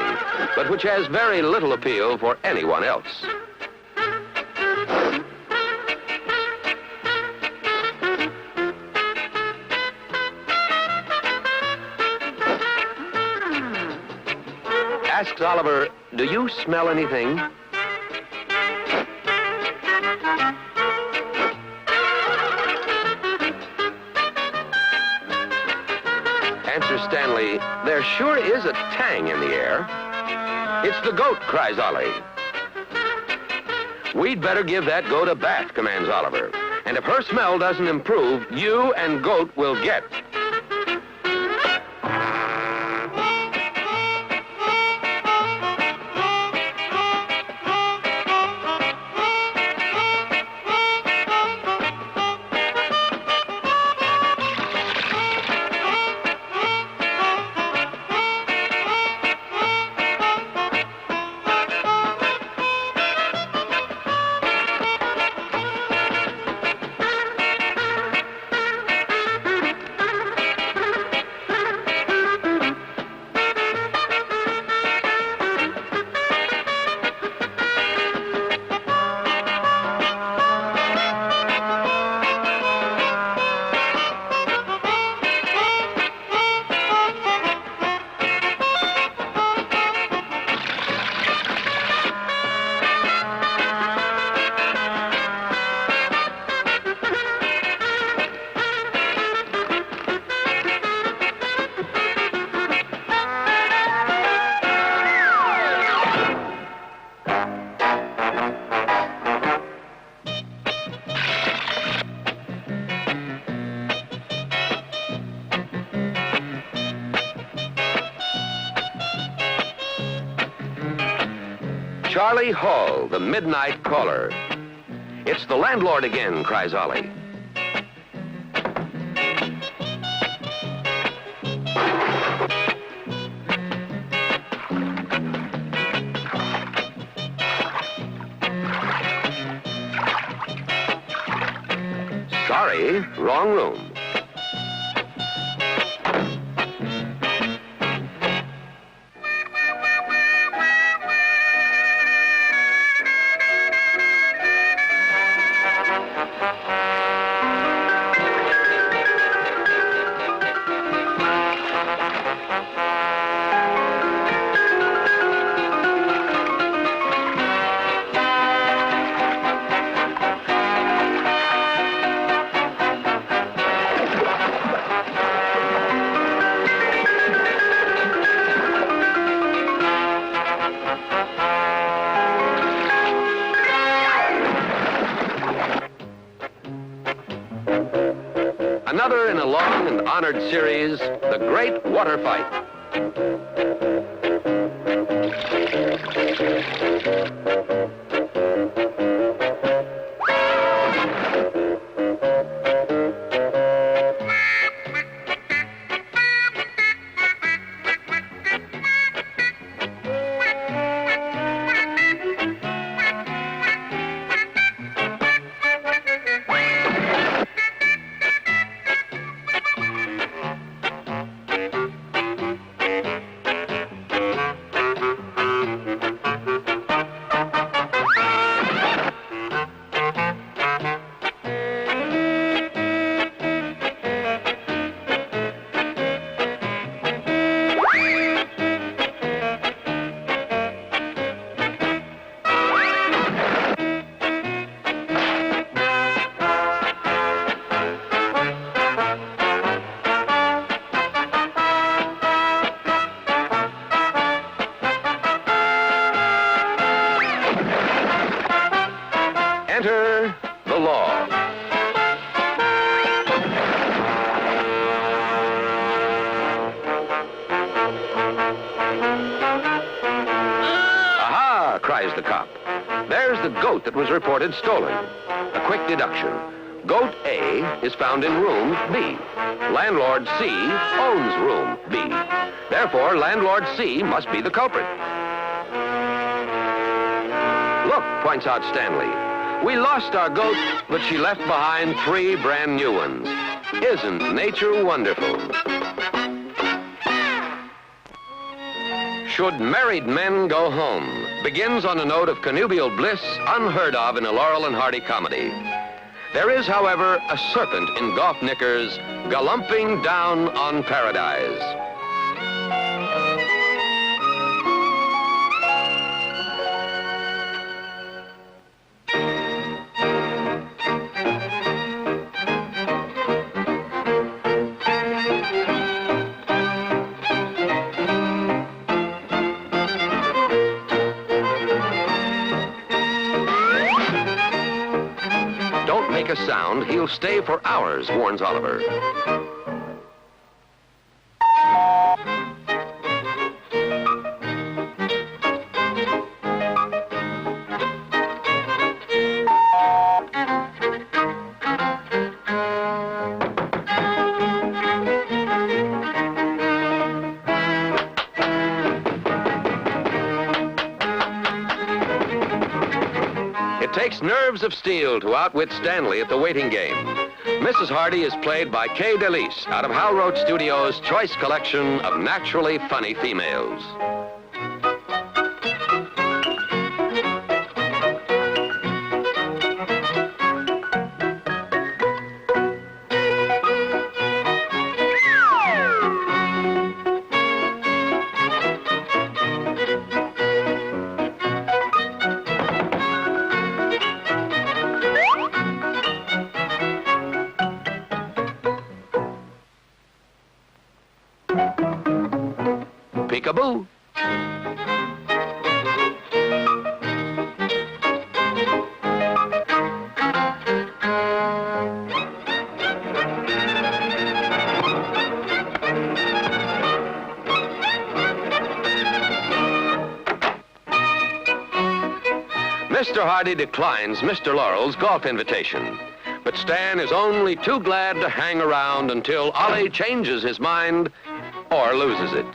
Speaker 11: but which has very little appeal for anyone else. Asks Oliver, "Do you smell anything?" Answers Stanley, "There sure is a tang in the air." "It's the goat," cries Ollie. "We'd better give that goat a bath," commands Oliver. "And if her smell doesn't improve, you and goat will get." Charlie Hall, the midnight caller. "It's the landlord again," cries Ollie. "Sorry, wrong room." Another in a long and honored series, The Great Water Fight. Enter the law. Aha, cries the cop. There's the goat that was reported stolen. A quick deduction. Goat A is found in room B. Landlord C owns room B. Therefore, landlord C must be the culprit. Look, points out Stanley. We lost our goat, but she left behind 3 brand new ones. Isn't nature wonderful? Should Married Men Go Home begins on a note of connubial bliss unheard of in a Laurel and Hardy comedy. There is, however, a serpent in golf knickers gallumping down on paradise. Make a sound, he'll stay for hours, warns Oliver. It takes nerves of steel to outwit Stanley at the waiting game. Mrs. Hardy is played by Kay DeLise out of Hal Roach Studios' choice collection of naturally funny females. Peekaboo. Mr. Hardy declines Mr. Laurel's golf invitation, but Stan is only too glad to hang around until Ollie changes his mind or loses it.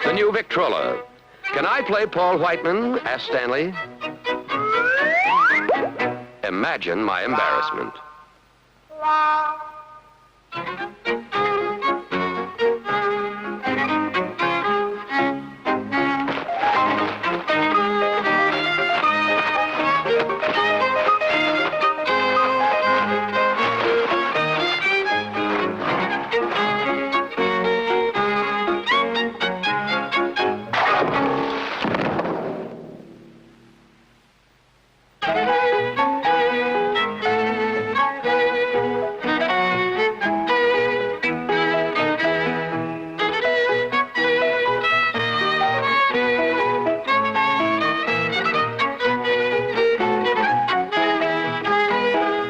Speaker 11: The new Victrola. Can I play Paul Whiteman? Asked Stanley. Imagine my embarrassment.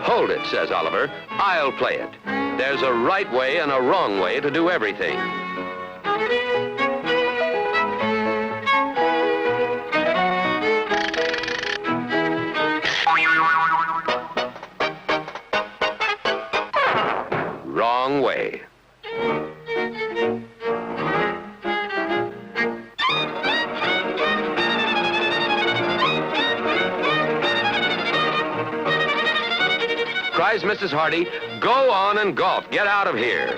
Speaker 11: Hold it, says Oliver. I'll play it. There's a right way and a wrong way to do everything. Wrong way. Cries Mrs. Hardy, go on and golf, get out of here.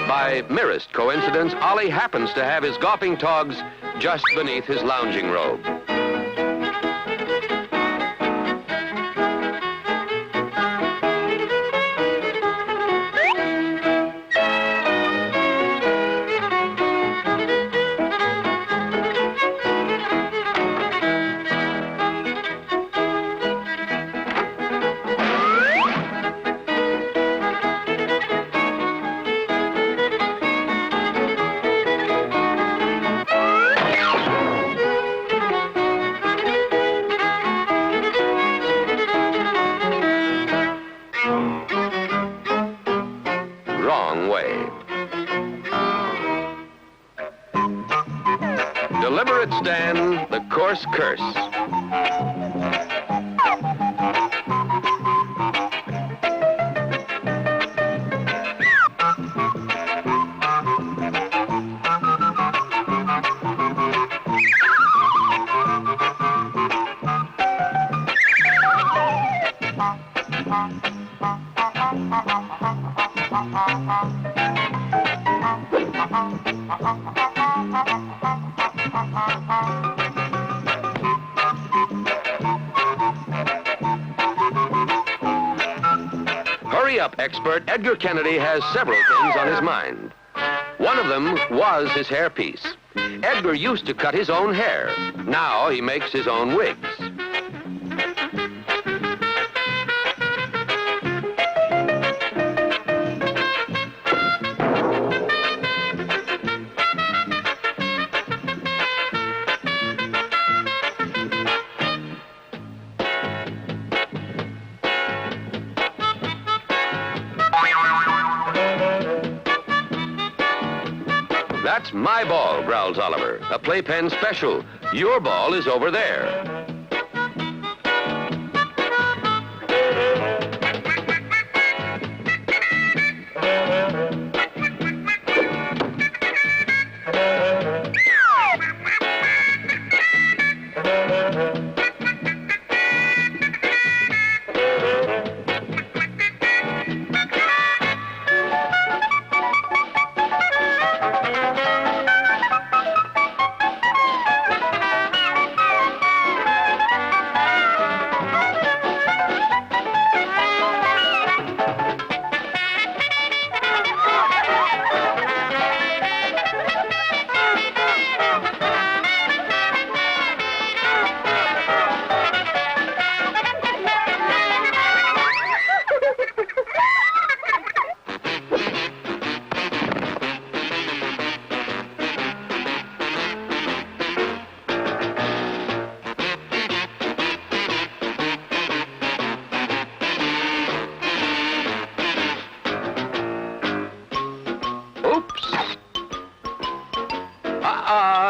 Speaker 11: By merest coincidence, Ollie happens to have his golfing togs just beneath his lounging robe. Wrong way. Deliberate Stan, the coarse curse. Hurry up, expert. Edgar Kennedy has several things on his mind. One of them was his hairpiece. Edgar used to cut his own hair. Now he makes his own wigs. That's my ball, growls Oliver. A playpen special. Your ball is over there.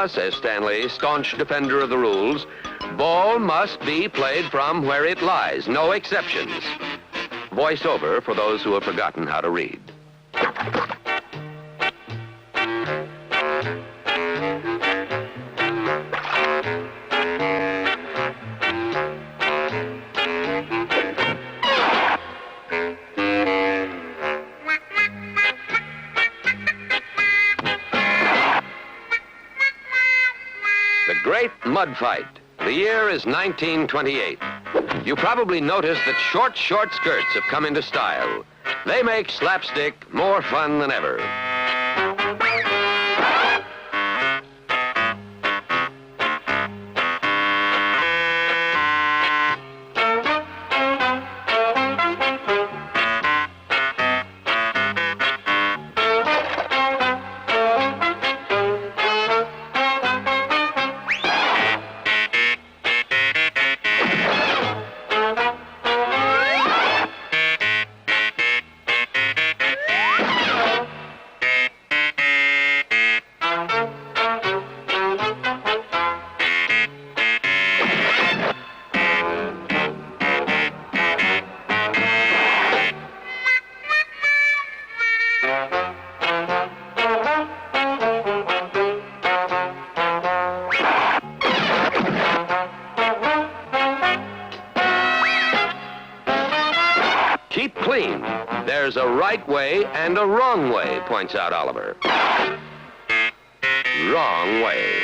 Speaker 11: Says Stanley, staunch defender of the rules. Ball must be played from where it lies, no exceptions. Voice over for those who have forgotten how to read. Great mud fight. The year is 1928. You probably noticed that short skirts have come into style. They make slapstick more fun than ever. Keep clean. There's a right way and a wrong way, points out Oliver. Wrong way.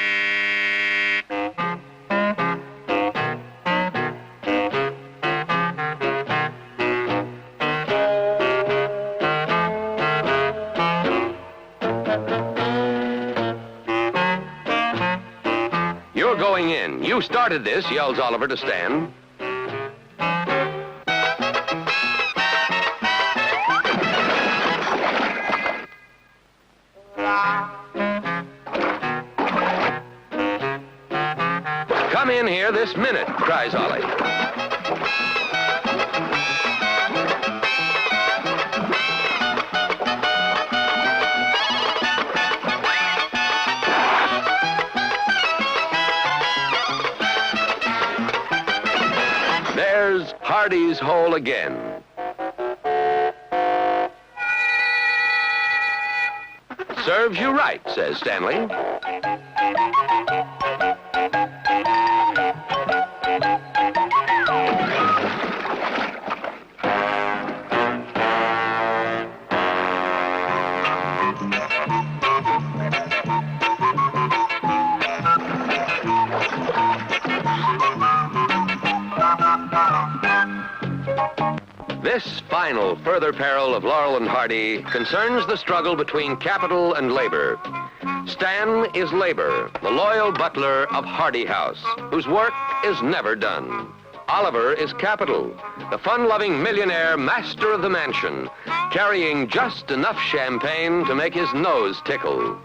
Speaker 11: You're going in. You started this, yells Oliver to Stan. Come in here this minute, cries Ollie. There's Hardy's hole again. Serves you right, says Stanley. final further peril of Laurel and Hardy concerns the struggle between capital and labor. Stan is labor, the loyal butler of Hardy House, whose work is never done. Oliver is capital, the fun-loving millionaire master of the mansion, carrying just enough champagne to make his nose tickle.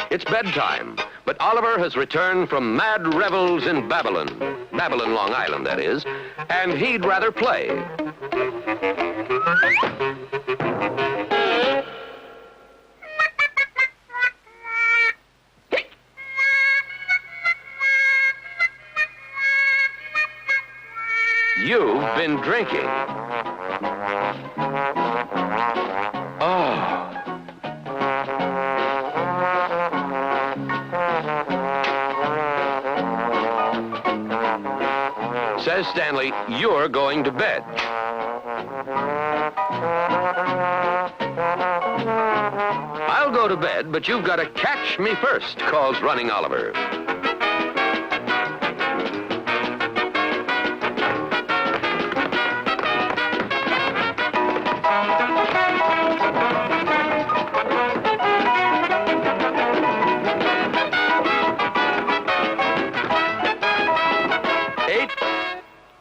Speaker 11: It's bedtime, but Oliver has returned from mad revels in Babylon, Long Island, that is, and he'd rather play. You've been drinking. Oh. Says Stanley, you're going to bed. I'll go to bed, but you've got to catch me first, calls running Oliver.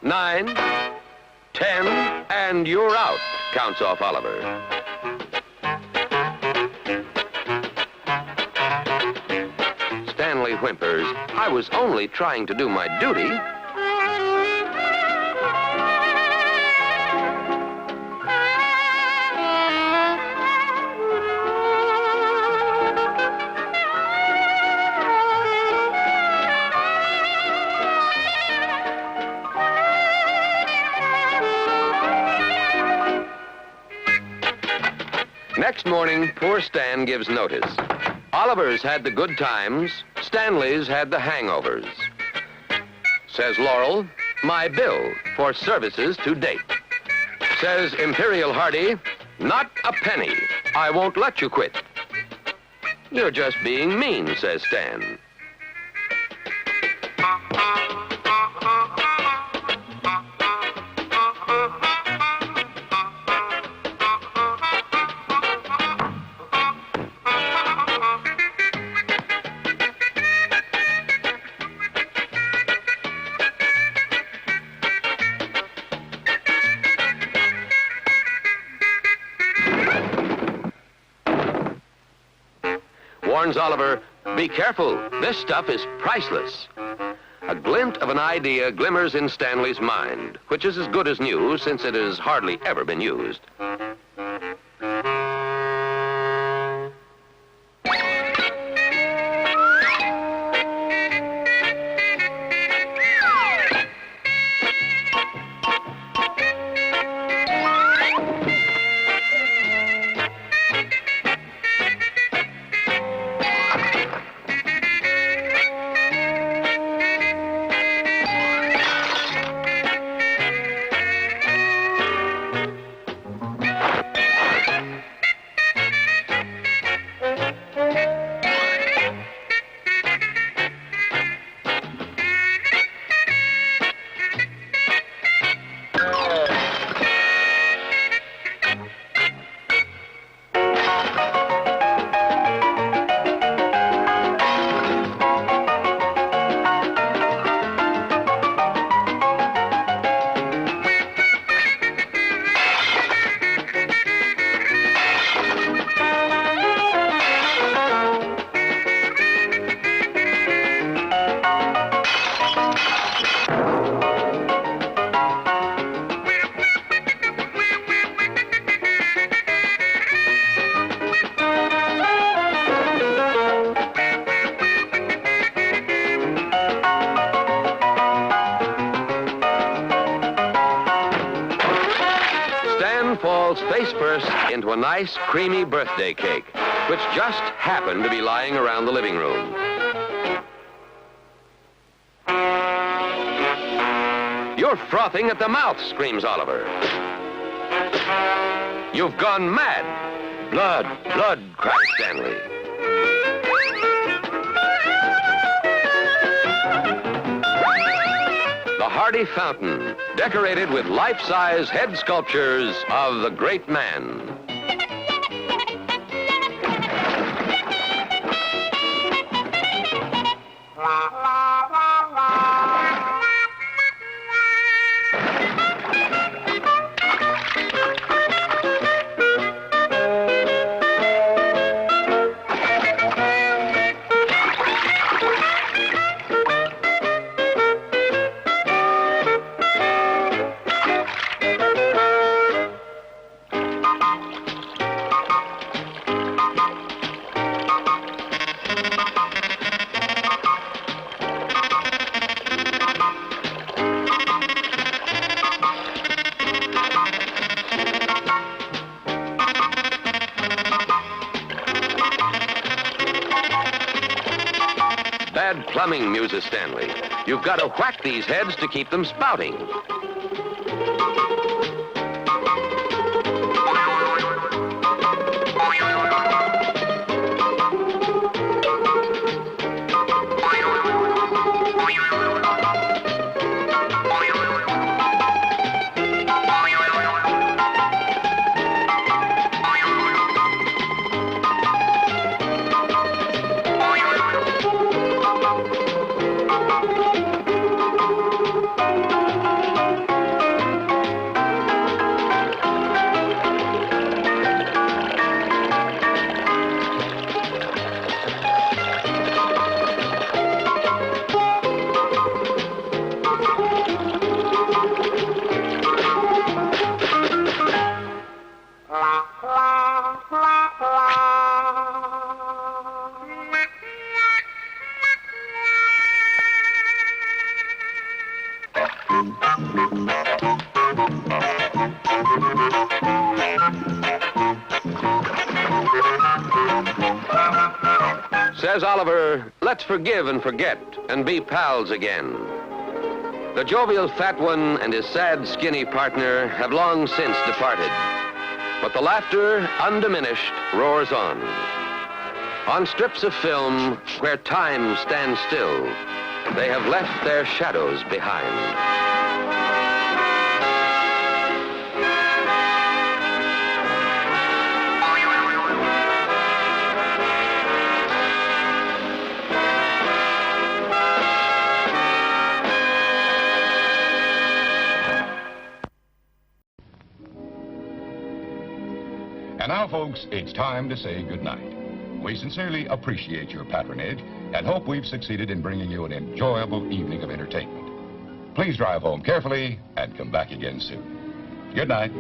Speaker 11: Nine, 10, and you're out, counts off Oliver. Stanley whimpers, I was only trying to do my duty. Next morning, poor Stan gives notice. Oliver's had the good times, Stanley's had the hangovers. Says Laurel, my bill for services to date. Says Imperial Hardy, not a penny. I won't let you quit. You're just being mean, says Stan. Warns Oliver, be careful, this stuff is priceless. A glint of an idea glimmers in Stanley's mind, which is as good as new since it has hardly ever been used. face first into a nice, creamy birthday cake, which just happened to be lying around the living room. You're frothing at the mouth, screams Oliver. You've gone mad. Blood, blood, cries Stanley. The Hardy Fountain, decorated with life-size head sculptures of the great man. Bad plumbing, muses Stanley. You've got to whack these heads to keep them spouting. Says Oliver, let's forgive and forget and be pals again. The jovial fat one and his sad, skinny partner have long since departed. But the laughter, undiminished, roars on. On strips of film, where time stands still, they have left their shadows behind.
Speaker 13: And now, folks, it's time to say goodnight. We sincerely appreciate your patronage and hope we've succeeded in bringing you an enjoyable evening of entertainment. Please drive home carefully and come back again soon. Good night.